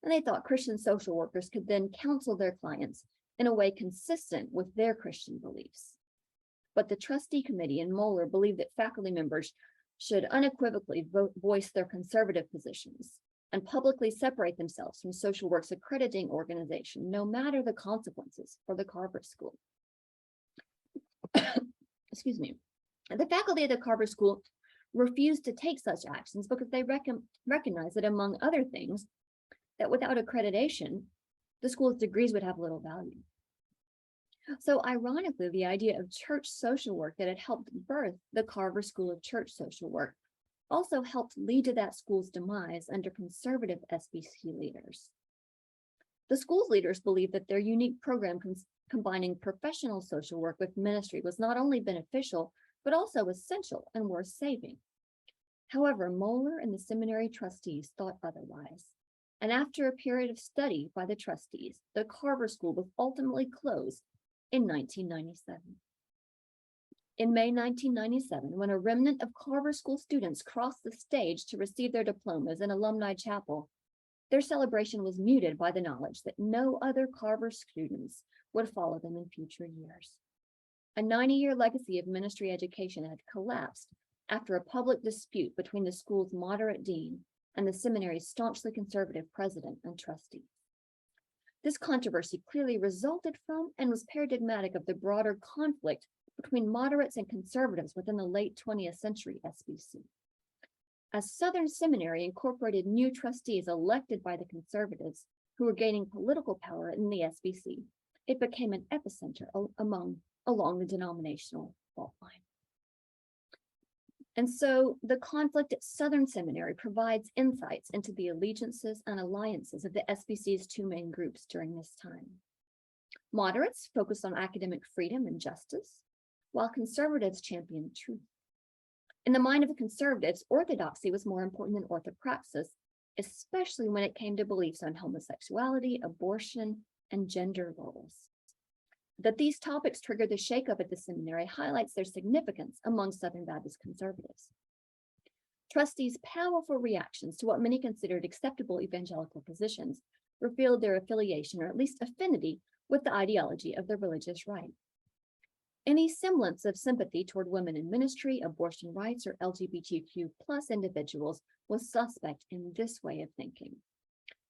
And they thought Christian social workers could then counsel their clients in a way consistent with their Christian beliefs. But the trustee committee and Moeller believed that faculty members should unequivocally voice their conservative positions and publicly separate themselves from social work's accrediting organization, no matter the consequences for the Carver School. Excuse me. The faculty of the Carver School refused to take such actions because they recognized that, among other things, that without accreditation, the school's degrees would have little value. So ironically, the idea of church social work that had helped birth the Carver School of Church Social Work also helped lead to that school's demise under conservative SBC leaders. The school's leaders believed that their unique program combining professional social work with ministry was not only beneficial, but also essential and worth saving. However, Moeller and the seminary trustees thought otherwise. And after a period of study by the trustees, the Carver School was ultimately closed in 1997. In May 1997, when a remnant of Carver School students crossed the stage to receive their diplomas in Alumni Chapel, their celebration was muted by the knowledge that no other Carver students would follow them in future years. A 90-year legacy of ministry education had collapsed after a public dispute between the school's moderate dean and the seminary's staunchly conservative president and trustees. This controversy clearly resulted from and was paradigmatic of the broader conflict between moderates and conservatives within the late 20th century SBC. As Southern Seminary incorporated new trustees elected by the conservatives who were gaining political power in the SBC, it became an epicenter along the denominational fault line. And so the conflict at Southern Seminary provides insights into the allegiances and alliances of the SBC's two main groups during this time. Moderates focused on academic freedom and justice, while conservatives championed truth. In the mind of the conservatives, orthodoxy was more important than orthopraxis, especially when it came to beliefs on homosexuality, abortion, and gender roles. That these topics triggered the shakeup at the seminary highlights their significance among Southern Baptist conservatives. Trustees' powerful reactions to what many considered acceptable evangelical positions revealed their affiliation, or at least affinity, with the ideology of the religious right. Any semblance of sympathy toward women in ministry, abortion rights, or LGBTQ+ individuals was suspect in this way of thinking.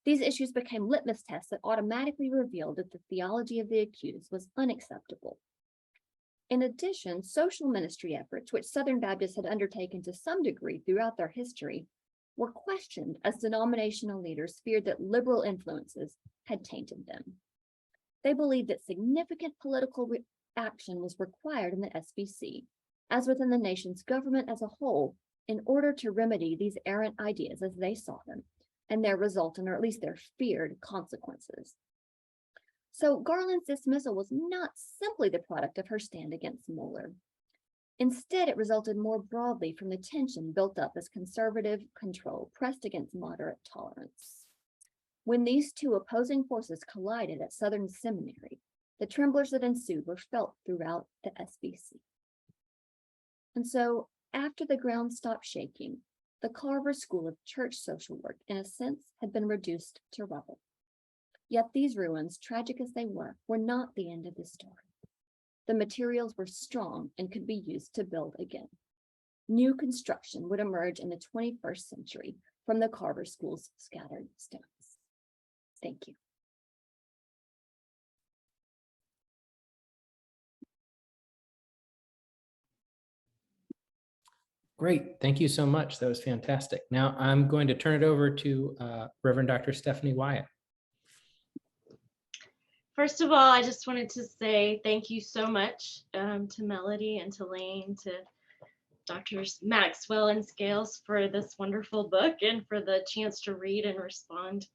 These issues became litmus tests that automatically revealed that the theology of the accused was unacceptable. In addition, social ministry efforts, which Southern Baptists had undertaken to some degree throughout their history, were questioned as denominational leaders feared that liberal influences had tainted them. They believed that significant political action was required in the SBC, as within the nation's government as a whole, in order to remedy these errant ideas as they saw them, and their resultant, or at least their feared, consequences. So Garland's dismissal was not simply the product of her stand against Mueller. Instead, it resulted more broadly from the tension built up as conservative control pressed against moderate tolerance. When these two opposing forces collided at Southern Seminary, the tremblers that ensued were felt throughout the SBC. And so, after the ground stopped shaking, the Carver School of Church Social Work, in a sense, had been reduced to rubble. Yet these ruins, tragic as they were not the end of the story. The materials were strong and could be used to build again. New construction would emerge in the 21st century from the Carver School's scattered stones. Thank you. Great. Thank you so much. That was fantastic. Now I'm going to turn it over to Reverend Dr. Stephanie Wyatt. First of all, I just wanted to say thank you so much to Melody and to Laine, to Drs. Maxwell and Scales for this wonderful book and for the chance to read and respond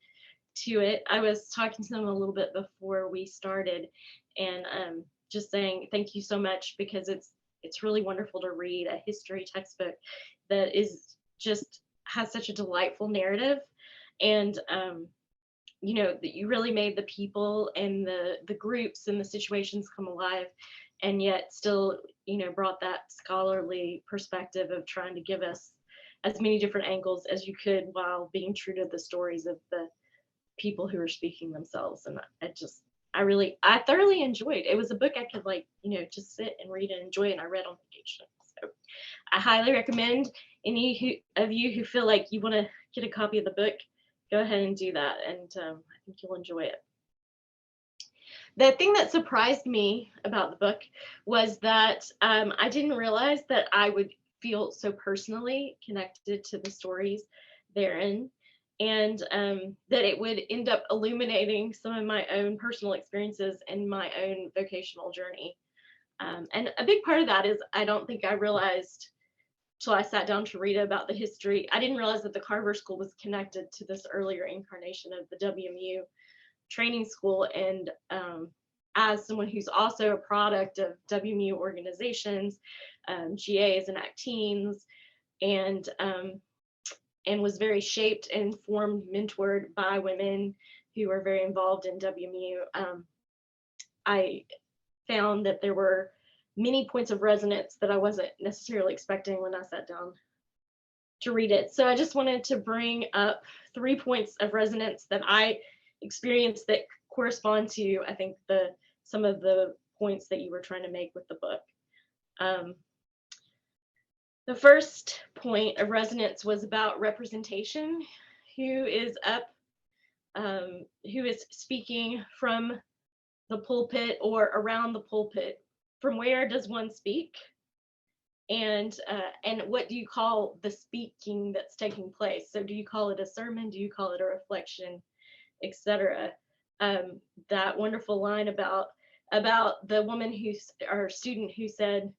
to it. I was talking to them a little bit before we started, and just saying thank you so much, because it's really wonderful to read a history textbook that is just has such a delightful narrative, and you know, that you really made the people and the groups and the situations come alive, and yet still, you know, brought that scholarly perspective of trying to give us as many different angles as you could while being true to the stories of the people who are speaking themselves. And I thoroughly enjoyed. It was a book I could, like, you know, just sit and read and enjoy, and I read on vacation. So I highly recommend any of you who feel like you want to get a copy of the book, go ahead and do that, and I think you'll enjoy it. The thing that surprised me about the book was that I didn't realize that I would feel so personally connected to the stories therein, and that it would end up illuminating some of my own personal experiences and my own vocational journey. And a big part of that is I don't think I realized till I sat down to read about the history. I didn't realize that the Carver School was connected to this earlier incarnation of the WMU training school. And as someone who's also a product of WMU organizations, GAs and ACTeens, and was very shaped, informed, mentored by women who are very involved in WMU, I found that there were many points of resonance that I wasn't necessarily expecting when I sat down to read it. So I just wanted to bring up 3 points of resonance that I experienced that correspond to, I think, some of the points that you were trying to make with the book. The first point of resonance was about representation. Who is speaking from the pulpit or around the pulpit? From where does one speak? And what do you call the speaking that's taking place? So do you call it a sermon? Do you call it a reflection, etc.? That wonderful line about the woman our student who said,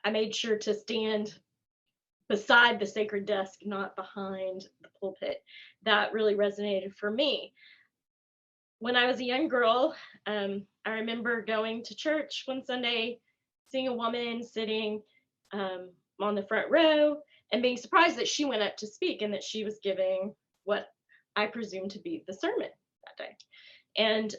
I made sure to stand beside the sacred desk, not behind the pulpit. That really resonated for me. When I was a young girl, I remember going to church one Sunday, seeing a woman sitting on the front row and being surprised that she went up to speak and that she was giving what I presumed to be the sermon that day. And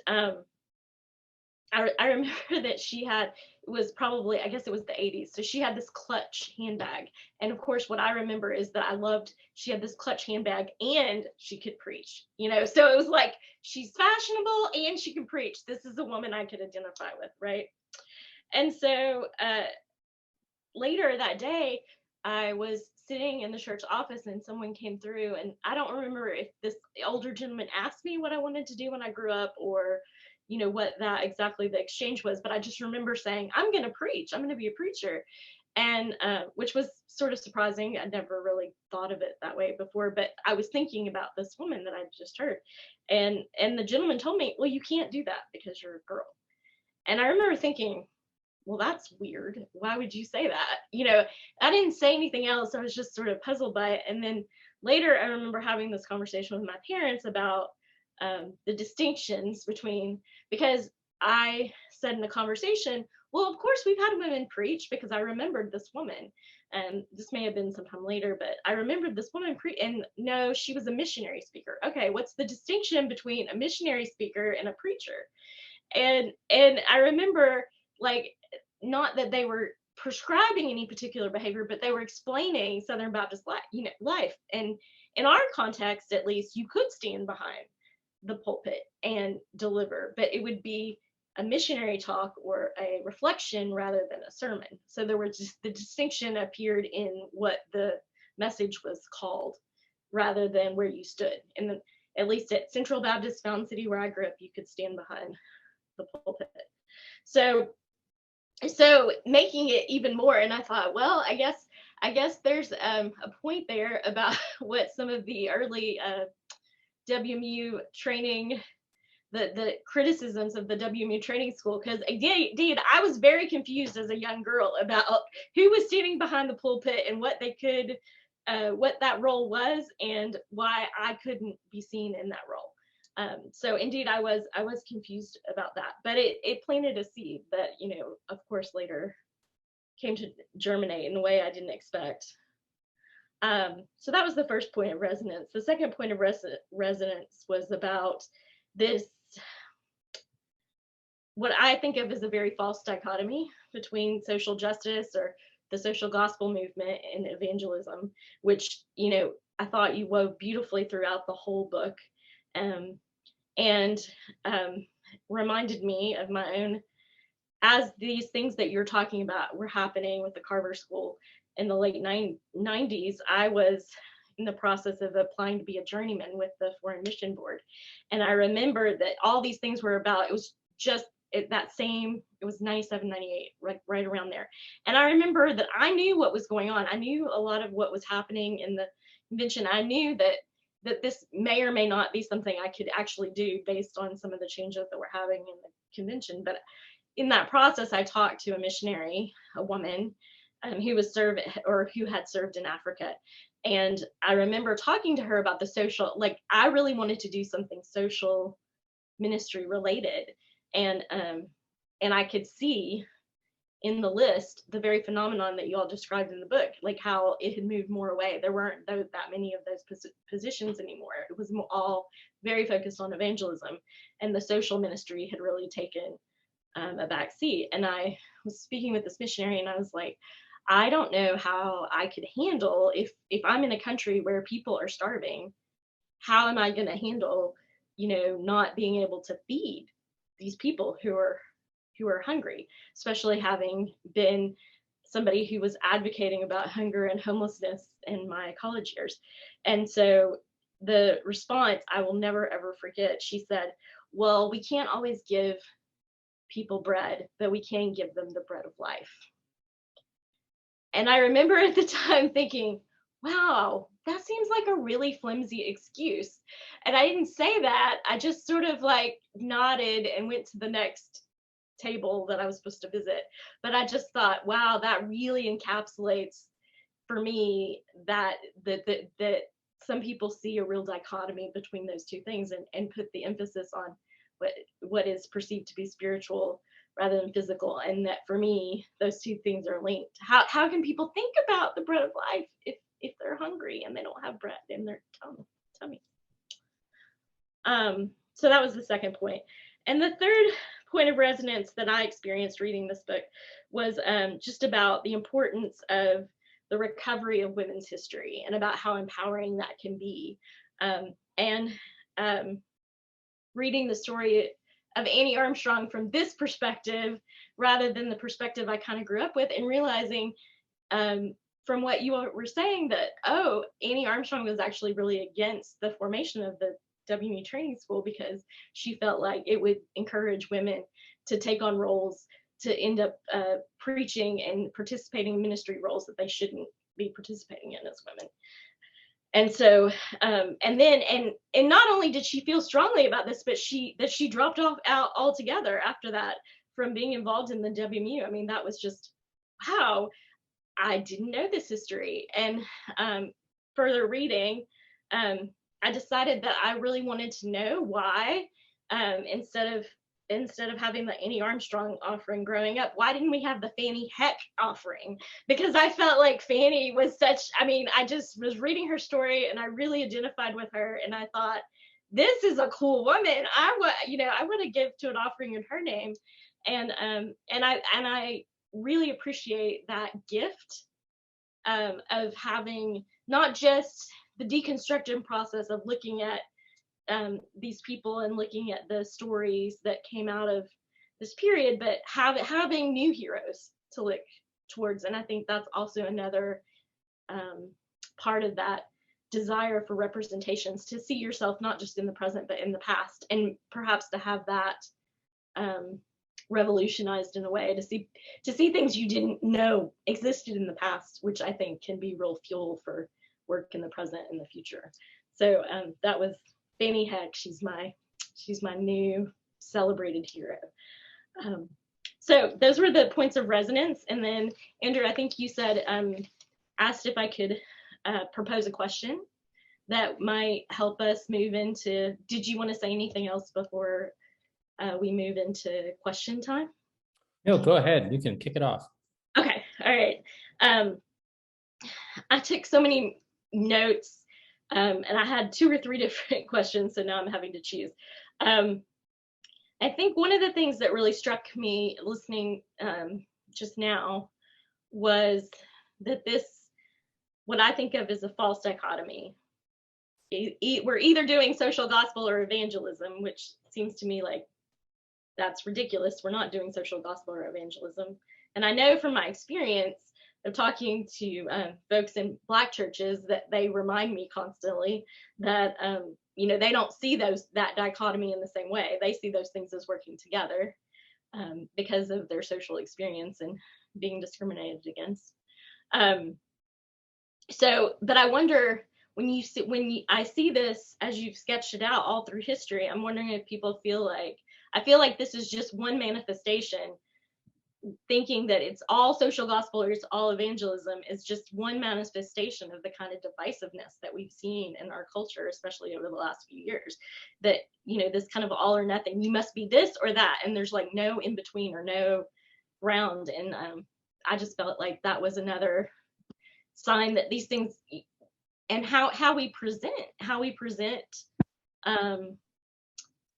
I remember that she had, it was probably, I guess it was the 80s. So she had this clutch handbag. And of course, what I remember is that I loved, she had this clutch handbag and she could preach, you know? So it was like, she's fashionable and she can preach. This is a woman I could identify with, right? And so later that day, I was sitting in the church office and someone came through, and I don't remember if this older gentleman asked me what I wanted to do when I grew up, or you know what that exactly the exchange was, but I just remember saying, I'm going to preach, I'm going to be a preacher. And which was sort of surprising. I never really thought of it that way before, but I was thinking about this woman that I just heard, and the gentleman told me, well, you can't do that because you're a girl. And I remember thinking, well, that's weird. Why would you say that? You know, I didn't say anything else. I was just sort of puzzled by it. And then later, I remember having this conversation with my parents about the distinctions between, because I said in the conversation, well, of course, we've had women preach, because I remembered this woman. And this may have been sometime later, but I remembered this woman and no, she was a missionary speaker. Okay, what's the distinction between a missionary speaker and a preacher? And I remember, like, not that they were prescribing any particular behavior, but they were explaining Southern Baptist life, you know, life. And in our context, at least, you could stand behind the pulpit and deliver, but it would be a missionary talk or a reflection rather than a sermon. So there was just, the distinction appeared in what the message was called rather than where you stood. And at least at Central Baptist Fountain City, where I grew up, you could stand behind the pulpit. So making it even more, and I thought, well, I guess there's a point there about what some of the early WMU training, the criticisms of the WMU training school, because indeed I was very confused as a young girl about who was standing behind the pulpit and what they could, what that role was, and why I couldn't be seen in that role. So indeed, I was confused about that, but it planted a seed that, you know, of course, later came to germinate in a way I didn't expect. So that was the first point of resonance. The second point of resonance was about this, what I think of as a very false dichotomy between social justice or the social gospel movement and evangelism, which, you know, I thought you wove beautifully throughout the whole book. And reminded me of my own, as these things that you're talking about were happening with the Carver School in the late 90s, I was in the process of applying to be a journeyman with the Foreign Mission Board. And I remember that all these things were about, it was just that same, it was 97, 98, right around there. And I remember that I knew what was going on. I knew a lot of what was happening in the convention. I knew that this may or may not be something I could actually do based on some of the changes that we're having in the convention. But in that process, I talked to a missionary, a woman who had served in Africa. And I remember talking to her about the social, like, I really wanted to do something social ministry related. And I could see in the list the very phenomenon that you all described in the book, like how it had moved more away. There weren't that many of those positions anymore. It was all very focused on evangelism, and the social ministry had really taken a back seat. And I was speaking with this missionary, and I was like, I don't know how I could handle, if I'm in a country where people are starving, how am I going to handle, you know, not being able to feed these people who are hungry, especially having been somebody who was advocating about hunger and homelessness in my college years. And so the response, I will never, ever forget. She said, well, we can't always give people bread, but we can give them the bread of life. And I remember at the time thinking, wow, that seems like a really flimsy excuse. And I didn't say that. I just sort of like nodded and went to the next table that I was supposed to visit. But I just thought, wow, that really encapsulates for me that some people see a real dichotomy between those two things, and put the emphasis on what is perceived to be spiritual rather than physical. And that for me, those two things are linked. How can people think about the bread of life if they're hungry and they don't have bread in their tummy? So that was the second point. And the third point of resonance that I experienced reading this book was just about the importance of the recovery of women's history and about how empowering that can be. And reading the story of Annie Armstrong from this perspective, rather than the perspective I kind of grew up with, and realizing from what you were saying that, oh, Annie Armstrong was actually really against the formation of the WMU training school because she felt like it would encourage women to take on roles, to end up preaching and participating in ministry roles that they shouldn't be participating in as women. And so, and not only did she feel strongly about this, but she dropped out altogether after that from being involved in the WMU. I mean, that was just, wow, I didn't know this history. And further reading, I decided that I really wanted to know why, instead of having the Annie Armstrong offering growing up, why didn't we have the Fannie Heck offering? Because I felt like Fannie was such, I mean, I just was reading her story and I really identified with her, and I thought, this is a cool woman. I want to give to an offering in her name. And I really appreciate that gift of having not just the deconstruction process of looking at these people and looking at the stories that came out of this period, but having new heroes to look towards. And I think that's also another part of that desire for representations, to see yourself not just in the present but in the past, and perhaps to have that revolutionized in a way, to see things you didn't know existed in the past, which I think can be real fuel for work in the present and the future. So that was Fannie Heck. She's my new celebrated hero. So those were the points of resonance. And then Andrew, I think you said, asked if I could propose a question that might help us move into, did you want to say anything else before we move into question time? No, go ahead. You can kick it off. Okay. All right. I took so many notes, and I had 2 or 3 different questions, so now I'm having to choose. I think one of the things that really struck me listening just now was that what I think of as a false dichotomy. We're either doing social gospel or evangelism, which seems to me like that's ridiculous. We're not doing social gospel or evangelism. And I know from my experience of talking to folks in Black churches that they remind me constantly that they don't see that dichotomy in the same way. They see those things as working together because of their social experience and being discriminated against. But I wonder, I see this as you've sketched it out all through history, I'm wondering if people I feel like this is just one manifestation. Thinking that it's all social gospel or it's all evangelism is just one manifestation of the kind of divisiveness that we've seen in our culture, especially over the last few years. That, this kind of all or nothing, you must be this or that, and there's like no in between or no ground. And I just felt like that was another sign that these things and how we present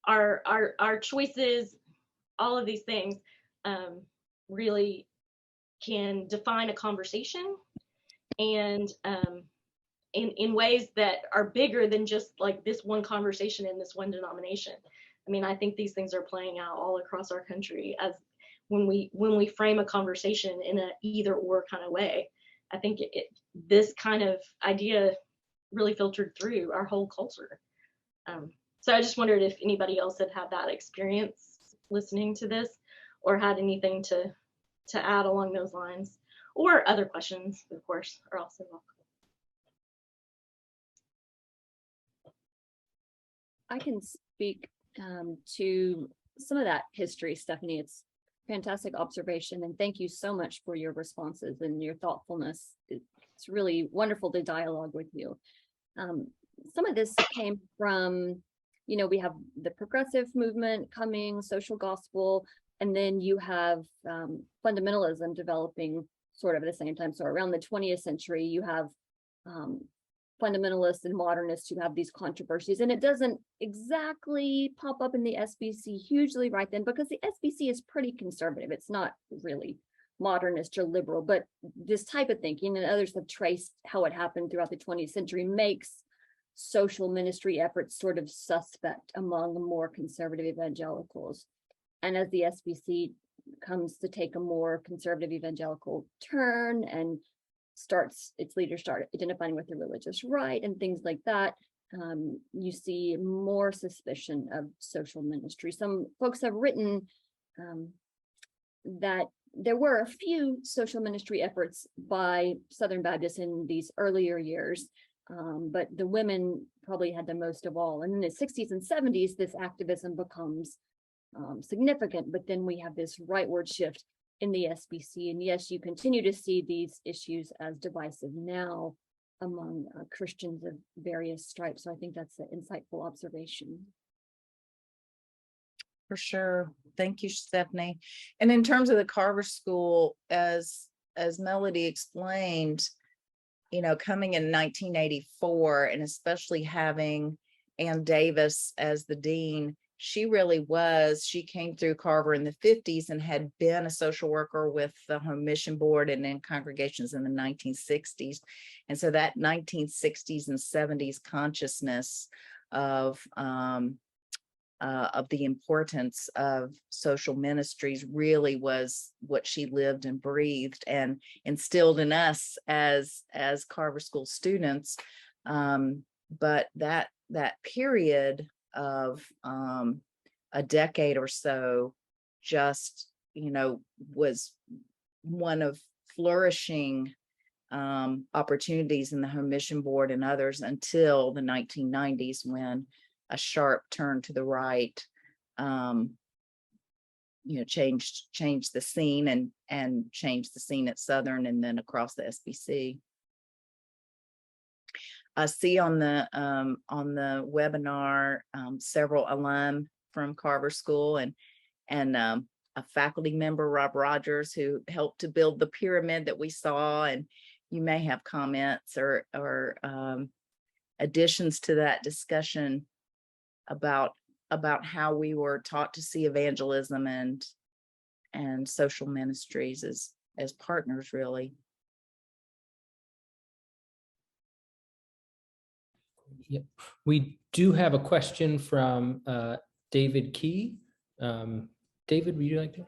our choices, all of these things really can define a conversation, and in ways that are bigger than just like this one conversation in this one denomination. I mean, I think these things are playing out all across our country as when we frame a conversation in a either or kind of way. I think this kind of idea really filtered through our whole culture. So I just wondered if anybody else had that experience listening to this, or had anything to add along those lines, or other questions, of course, are also welcome. I can speak to some of that history, Stephanie. It's fantastic observation, and thank you so much for your responses and your thoughtfulness. It's really wonderful to dialogue with you. Some of this came from, we have the progressive movement coming, social gospel, and then you have fundamentalism developing sort of at the same time. So around the 20th century, you have fundamentalists and modernists who have these controversies. And it doesn't exactly pop up in the SBC hugely right then, because the SBC is pretty conservative. It's not really modernist or liberal, but this type of thinking, and others have traced how it happened throughout the 20th century, makes social ministry efforts sort of suspect among more conservative evangelicals. And as the SBC comes to take a more conservative evangelical turn and its leaders start identifying with the religious right and things like that, you see more suspicion of social ministry. Some folks have written that there were a few social ministry efforts by Southern Baptists in these earlier years, but the women probably had the most of all. And in the 60s and 70s, this activism becomes significant, but then we have this rightward shift in the SBC. And yes, you continue to see these issues as divisive now among Christians of various stripes. So I think that's an insightful observation. For sure. Thank you, Stephanie. And in terms of the Carver School, as Melody explained, coming in 1984, and especially having Ann Davis as the dean, she came through Carver in the 50s and had been a social worker with the Home Mission Board and in congregations in the 1960s. And so that 1960s and 70s consciousness of the importance of social ministries really was what she lived and breathed and instilled in us as Carver School students. But that period of a decade or so just, was one of flourishing opportunities in the Home Mission Board and others until the 1990s, when a sharp turn to the right, changed the scene and changed the scene at Southern and then across the SBC. I see on the webinar several alum from Carver School and a faculty member, Rob Rogers, who helped to build the pyramid that we saw. And you may have comments or additions to that discussion about how we were taught to see evangelism and social ministries as partners, really. Yep. We do have a question from David Key. David, would you like to?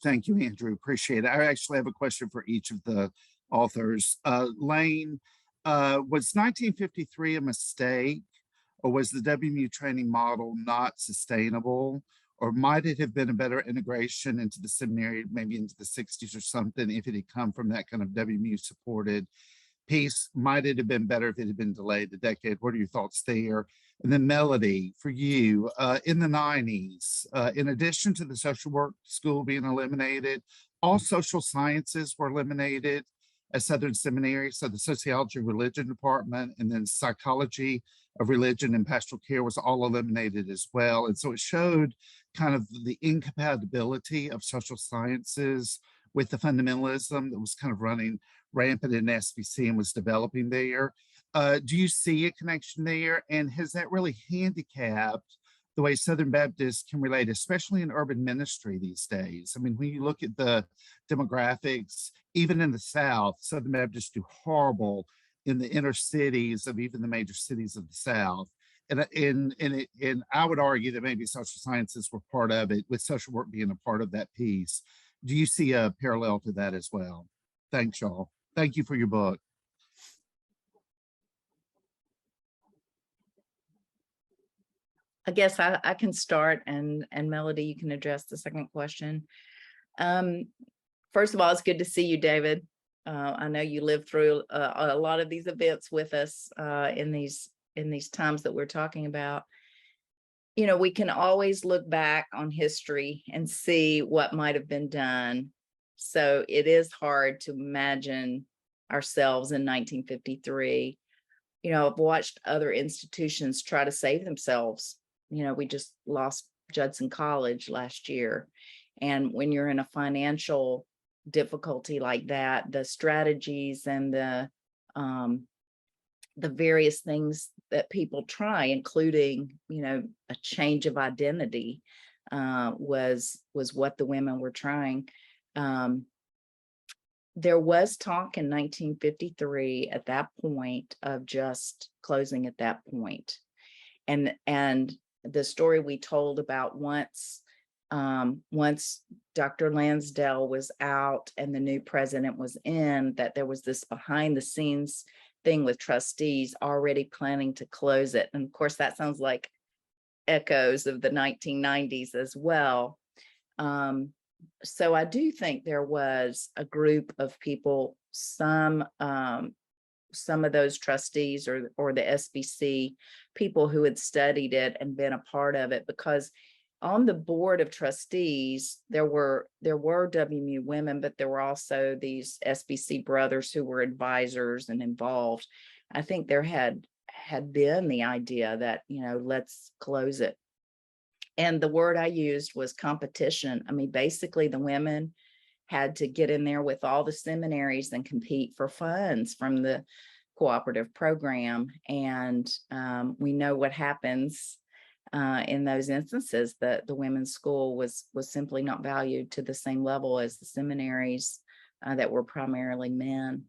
Thank you, Andrew. Appreciate it. I actually have a question for each of the authors. Laine, was 1953 a mistake, or was the WMU training model not sustainable? Or might it have been a better integration into the seminary, maybe into the 60s or something, if it had come from that kind of WMU supported piece? Might it have been better if it had been delayed a decade? What are your thoughts there? And then Melody, for you, in the 90s, in addition to the social work school being eliminated, all social sciences were eliminated at Southern Seminary. So the sociology and religion department, and then psychology of religion and pastoral care was all eliminated as well. And so it showed kind of the incompatibility of social sciences with the fundamentalism that was kind of running rampant in SBC and was developing there. Do you see a connection there? And has that really handicapped the way Southern Baptists can relate, especially in urban ministry these days? I mean, when you look at the demographics, even in the South, Southern Baptists do horrible in the inner cities of even the major cities of the South. And I would argue that maybe social sciences were part of it, with social work being a part of that piece. Do you see a parallel to that as well? Thanks, y'all. Thank you for your book. I guess I can start, and Melody, you can address the second question. First of all, it's good to see you, David. I know you lived through a lot of these events with us in these times that we're talking about. We can always look back on history and see what might have been done. So it is hard to imagine ourselves in 1953. I've watched other institutions try to save themselves. We just lost Judson College last year. And when you're in a financial difficulty like that, the strategies and the the various things that people try, including, a change of identity, was what the women were trying. There was talk in 1953 at that point of just closing at that point. And the story we told about once Dr. Lansdale was out and the new president was in, that there was this behind the scenes thing with trustees already planning to close it. And of course, that sounds like echoes of the 1990s as well. So I do think there was a group of people, some of those trustees or the SBC people who had studied it and been a part of it, because on the board of trustees, there were WMU women, but there were also these SBC brothers who were advisors and involved. I think there had been the idea that, let's close it. And the word I used was competition. I mean, basically the women had to get in there with all the seminaries and compete for funds from the cooperative program. And we know what happens in those instances, that the women's school was simply not valued to the same level as the seminaries that were primarily men.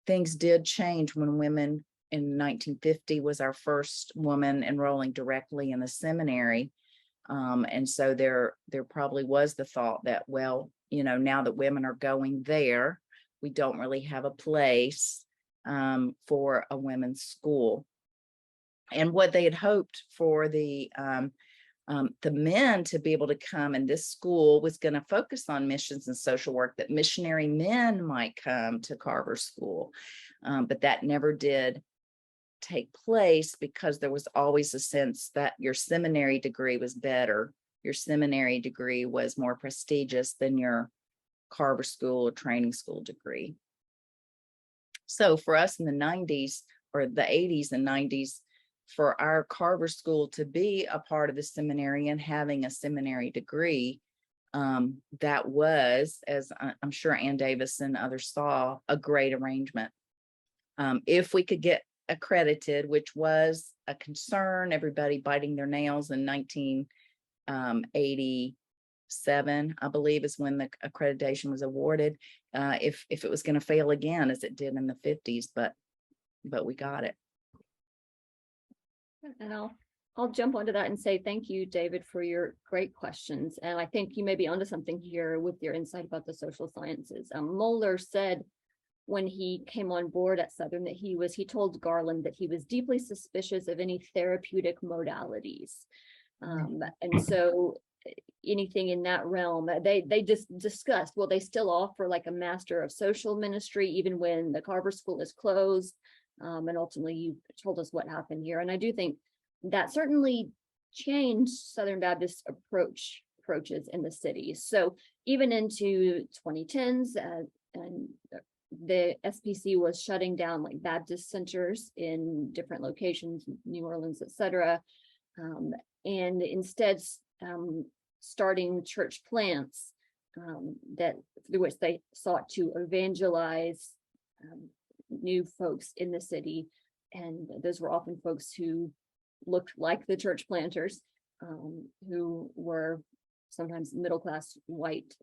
Things did change when women in 1950 was our first woman enrolling directly in the seminary. And so there probably was the thought that, well, now that women are going there, we don't really have a place for a women's school. And what they had hoped for the men to be able to come, and this school was going to focus on missions and social work, that missionary men might come to Carver School. But that never did take place, because there was always a sense that your seminary degree was better. Your seminary degree was more prestigious than your Carver School or training school degree. So for us in the 90s or the 80s and 90s, for our Carver School to be a part of the seminary and having a seminary degree, that was, as I'm sure Ann Davis and others saw, a great arrangement. If we could get accredited, which was a concern, everybody biting their nails in 1987, I believe, is when the accreditation was awarded. If it was going to fail again, as it did in the 50s, but we got it. And I'll jump onto that and say thank you, David, for your great questions. And I think you may be onto something here with your insight about the social sciences. Moeller said when he came on board at Southern that he told Garland that he was deeply suspicious of any therapeutic modalities. And so anything in that realm, they just discussed, well, they still offer like a master of social ministry, even when the Carver School is closed. And ultimately you told us what happened here. And I do think that certainly changed Southern Baptist approaches in the city. So even into 2010s, and the SPC was shutting down like Baptist centers in different locations, New Orleans, etc. And instead starting church plants that through which they sought to evangelize new folks in the city. And those were often folks who looked like the church planters, who were sometimes middle-class white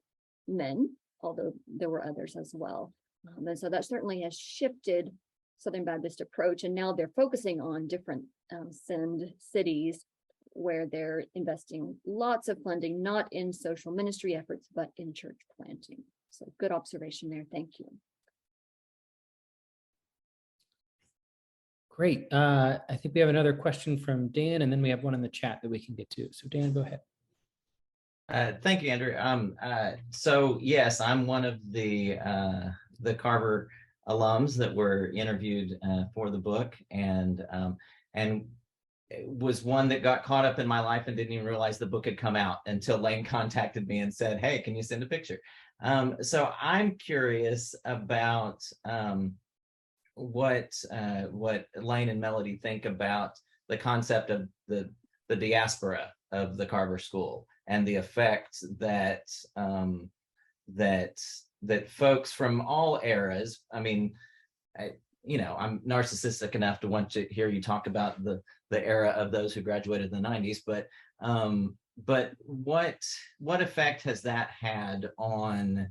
men, although there were others as well. And so that certainly has shifted Southern Baptist approach. And now they're focusing on different send cities where they're investing lots of funding, not in social ministry efforts, but in church planting. So good observation there. Thank you. Great. I think we have another question from Dan, and then we have one in the chat that we can get to. So Dan, go ahead. Thank you, Andrew. So yes, I'm one of the Carver alums that were interviewed for the book, and was one that got caught up in my life and didn't even realize the book had come out until Laine contacted me and said, "Hey, can you send a picture?" So I'm curious about what Laine and Melody think about the concept of the diaspora of the Carver School and the effect that that folks from all eras, I mean, I'm narcissistic enough to want to hear you talk about the era of those who graduated in the 90s, but what effect has that had on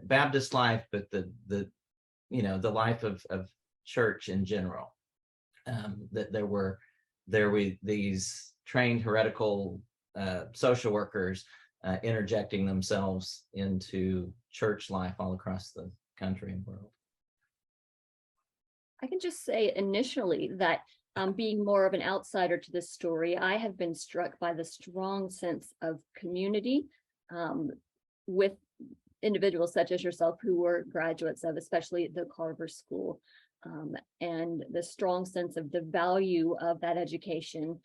Baptist life, but the life of church in general? That there were these trained heretical social workers interjecting themselves into church life all across the country and world. I can just say initially that being more of an outsider to this story, I have been struck by the strong sense of community with individuals such as yourself who were graduates of especially the Carver School, and the strong sense of the value of that education.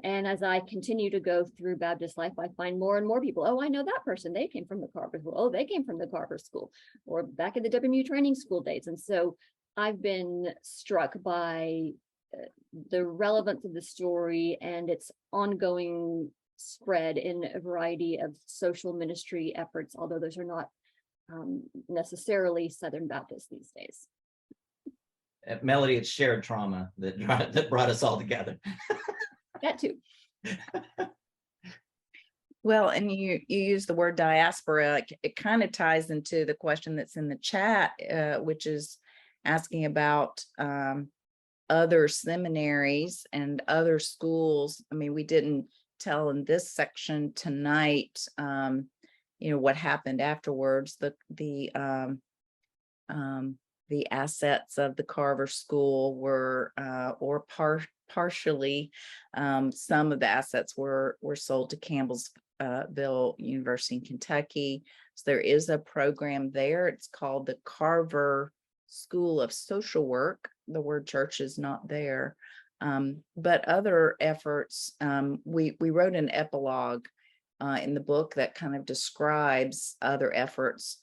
And as I continue to go through Baptist life, I find more and more people, oh, I know that person, they came from the Carver School, oh, they came from the Carver School, or back in the WMU training school days. And so I've been struck by the relevance of the story and its ongoing spread in a variety of social ministry efforts, although those are not necessarily Southern Baptist these days. Melody, it's shared trauma that brought us all together. That too. Well, and you use the word diaspora. It kind of ties into the question that's in the chat, which is asking about other seminaries and other schools. I mean, we didn't tell in this section tonight, what happened afterwards. The assets of the Carver School were, or partially, some of the assets were sold to Campbellsville University in Kentucky. So there is a program there. It's called the Carver School of Social Work. The word church is not there, but other efforts. We wrote an epilogue in the book that kind of describes other efforts.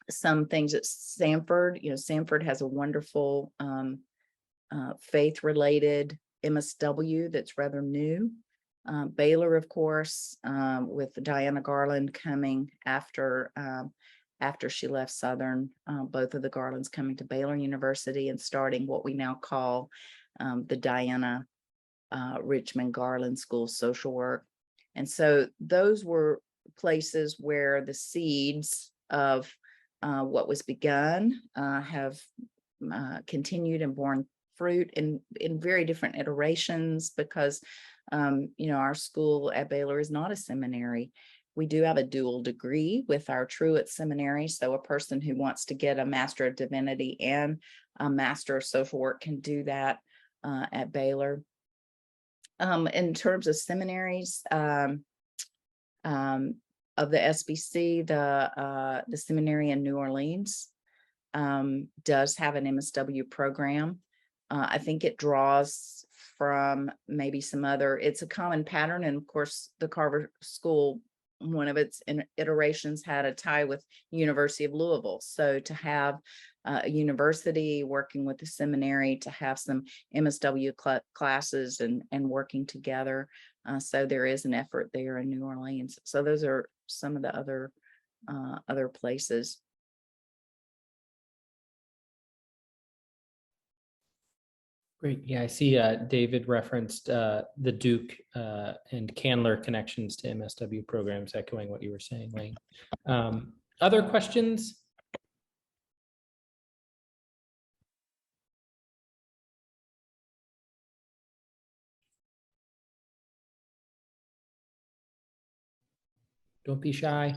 Some things at Samford, Samford has a wonderful faith-related MSW that's rather new. Baylor, of course, with Diana Garland coming after she left Southern, both of the Garlands coming to Baylor University and starting what we now call the Diana Richmond Garland School of Social Work. And so those were places where the seeds of what was begun have continued and borne fruit in very different iterations, because our school at Baylor is not a seminary. We do have a dual degree with our Truett Seminary, so a person who wants to get a Master of Divinity and a Master of Social Work can do that at Baylor. In terms of seminaries, of the SBC, the seminary in New Orleans does have an MSW program. I think it draws from maybe some other, it's a common pattern. And of course, the Carver School, one of its iterations had a tie with University of Louisville. So to have a university working with the seminary to have some MSW classes and working together. So there is an effort there in New Orleans. So those are some of the other places. Great. Yeah, I see David referenced the Duke and Candler connections to MSW programs, echoing what you were saying, Laine. Other questions? Don't be shy.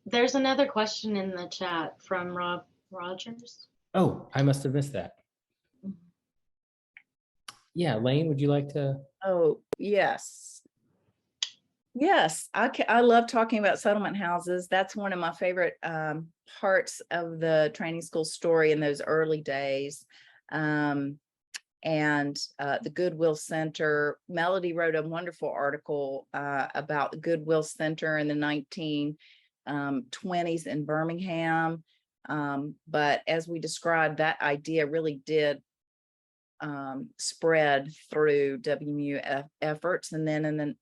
There's another question in the chat from Rob Rogers. Oh, I must have missed that. Yeah, Laine, would you like to? Oh, yes. Yes, I love talking about settlement houses. That's one of my favorite parts of the training school story in those early days. And the Goodwill Center. Melody wrote a wonderful article about the Goodwill Center in the 1920s in Birmingham. But as we described, that idea really did spread through WMU efforts. And then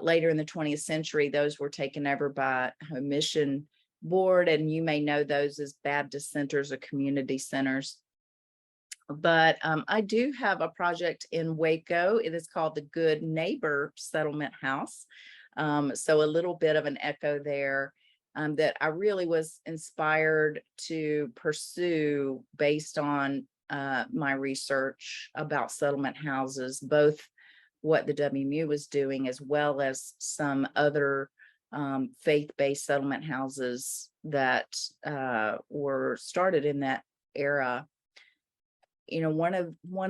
later in the 20th century, those were taken over by mission board, and you may know those as Baptist centers or community centers. But I do have a project in Waco. It is called the Good Neighbor Settlement House. So a little bit of an echo there that I really was inspired to pursue based on my research about settlement houses, both what the WMU was doing as well as some other faith-based settlement houses that were started in that era. You know, one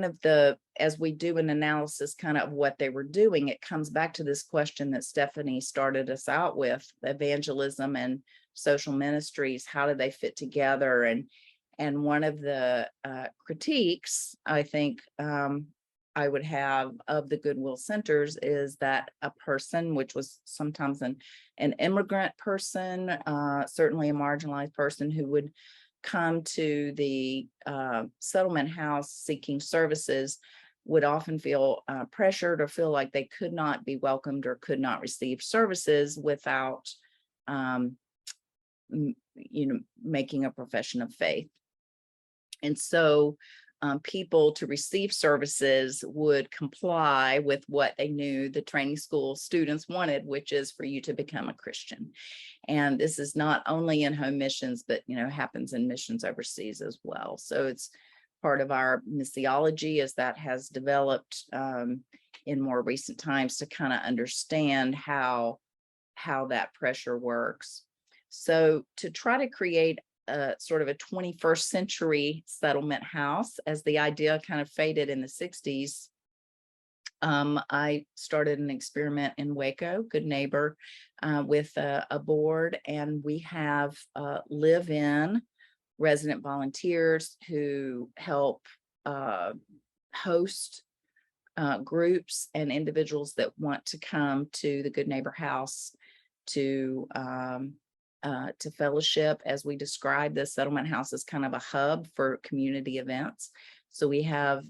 of the, as we do an analysis kind of what they were doing, it comes back to this question that Stephanie started us out with: evangelism and social ministries, how do they fit together? And one of the critiques I think I would have of the Goodwill Centers is that a person, which was sometimes an immigrant person, certainly a marginalized person, who would come to the settlement house seeking services, would often feel pressured or feel like they could not be welcomed or could not receive services without making a profession of faith. And so people, to receive services, would comply with what they knew the training school students wanted, which is for you to become a Christian. And this is not only in home missions, but happens in missions overseas as well. So it's part of our missiology as that has developed in more recent times to kind of understand how that pressure works. So to try to create sort of a 21st century settlement house, as the idea kind of faded in the 60s, I started an experiment in Waco, Good Neighbor, with a board, and we have live-in resident volunteers who help host groups and individuals that want to come to the Good Neighbor House to fellowship. As we describe, the settlement house is kind of a hub for community events. So we have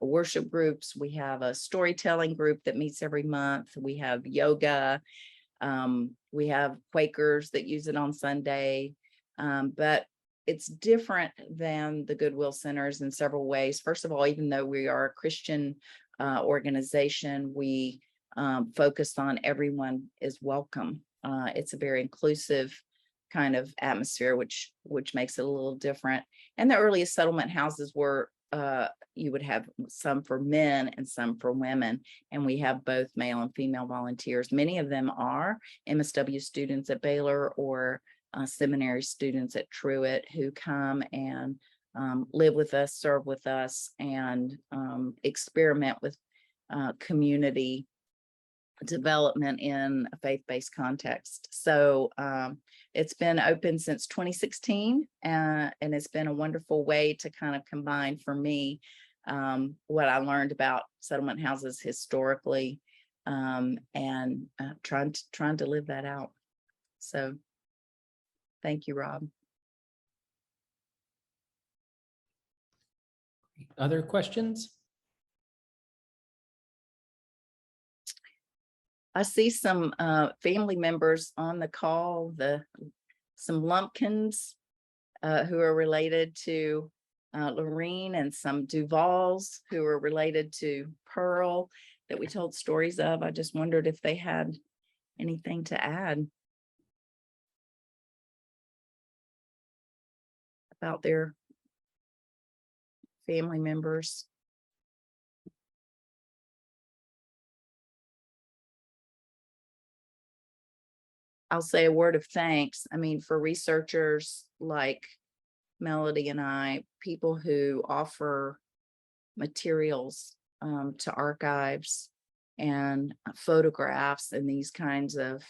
worship groups, we have a storytelling group that meets every month, we have yoga, we have Quakers that use it on Sunday, but it's different than the Goodwill Centers in several ways. First of all, even though we are a Christian organization, we focus on everyone is welcome. It's a very inclusive kind of atmosphere, which makes it a little different. And the earliest settlement houses were you would have some for men and some for women, and we have both male and female volunteers. Many of them are MSW students at Baylor or seminary students at Truett who come and live with us, serve with us, and experiment with community development in a faith-based context. So it's been open since 2016, and it's been a wonderful way to kind of combine for me what I learned about settlement houses historically, and trying to live that out. So thank you, Rob. Other questions? I see some family members on the call, some Lumpkins who are related to Lorene, and some Duvals who are related to Pearl that we told stories of. I just wondered if they had anything to add about their family members. I'll say a word of thanks. I mean, for researchers like Melody and I, people who offer materials to archives and photographs and these kinds of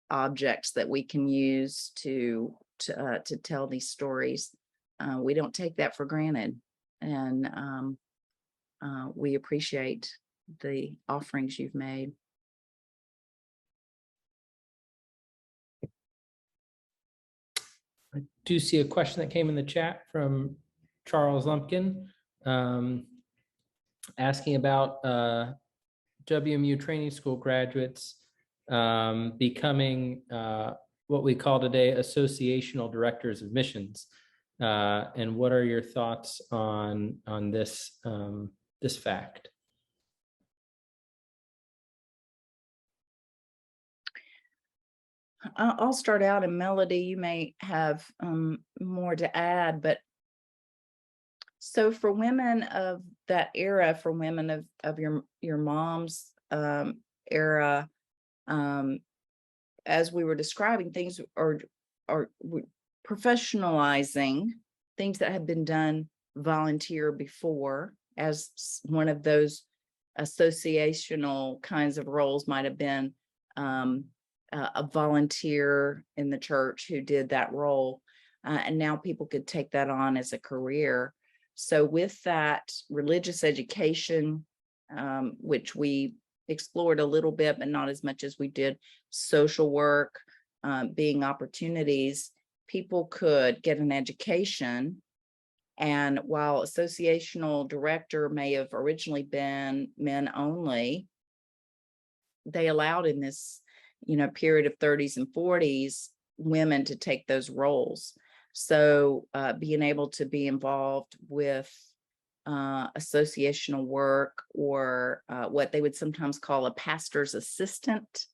objects that we can use to tell these stories. We don't take that for granted, and we appreciate the offerings you've made. I do see a question that came in the chat from Charles Lumpkin, asking about WMU training school graduates becoming what we call today associational directors of missions. And what are your thoughts on this this fact? I'll start out, and Melody, you may have more to add, but so for women of that era, for women of your mom's era, as we were describing, things are professionalizing things that had been done volunteer before, as one of those associational kinds of roles might have been a volunteer in the church who did that role. And now people could take that on as a career. So with that, religious education, which we explored a little bit, but not as much as we did social work, being opportunities, people could get an education. And while associational director may have originally been men only, they allowed in this, period of 30s and 40s, women to take those roles. So being able to be involved with associational work, or what they would sometimes call a pastor's assistant,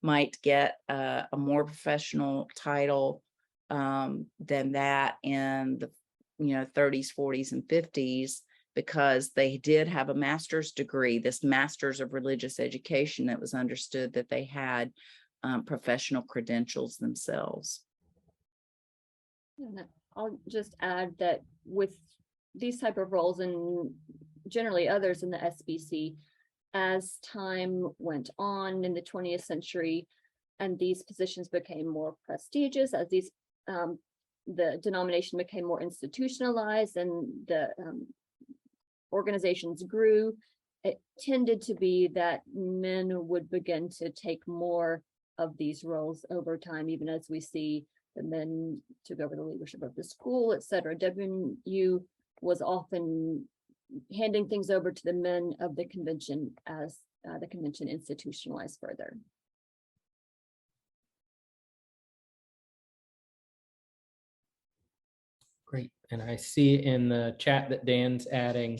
might get a more professional title than that in the 30s, 40s, and 50s, because they did have a master's degree, this master's of religious education, that was understood that they had professional credentials themselves. And I'll just add that with these type of roles, and generally others in the SBC, as time went on in the 20th century and these positions became more prestigious, as these the denomination became more institutionalized and the organizations grew, it tended to be that men would begin to take more of these roles over time, even as we see the men took over the leadership of the school, etc. WMU was often handing things over to the men of the convention as the convention institutionalized further. Great. And I see in the chat that Dan's adding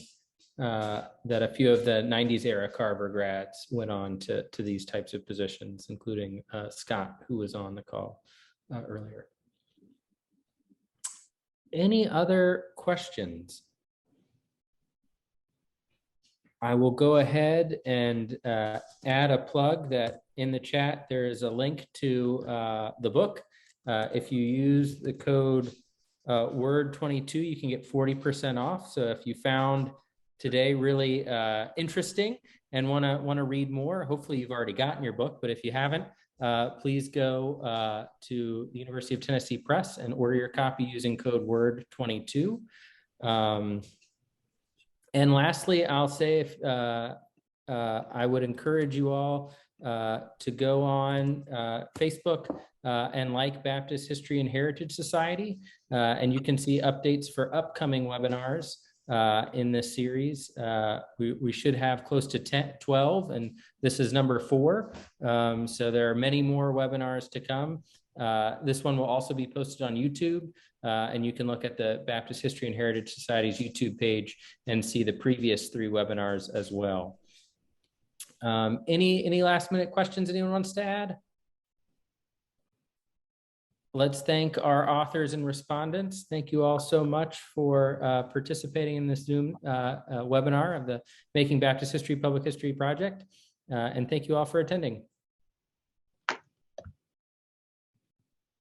that a few of the 90s era Carver grads went on to these types of positions, including Scott, who was on the call earlier. Any other questions? I will go ahead and add a plug that in the chat, there is a link to the book. If you use the code WORD22, you can get 40% off. So if you found today really interesting and want to read more, hopefully you've already gotten your book, but if you haven't, please go to the University of Tennessee Press and order your copy using code WORD22. And lastly, I'll say if I would encourage you all to go on Facebook and like Baptist History and Heritage Society, and you can see updates for upcoming webinars in this series. We should have close to 12, and this is number 4. So there are many more webinars to come. This one will also be posted on YouTube, and you can look at the Baptist History and Heritage Society's YouTube page and see the previous 3 webinars as well. Any last minute questions anyone wants to add? Let's thank our authors and respondents. Thank you all so much for participating in this Zoom webinar of the Making Baptist History Public History Project. And thank you all for attending.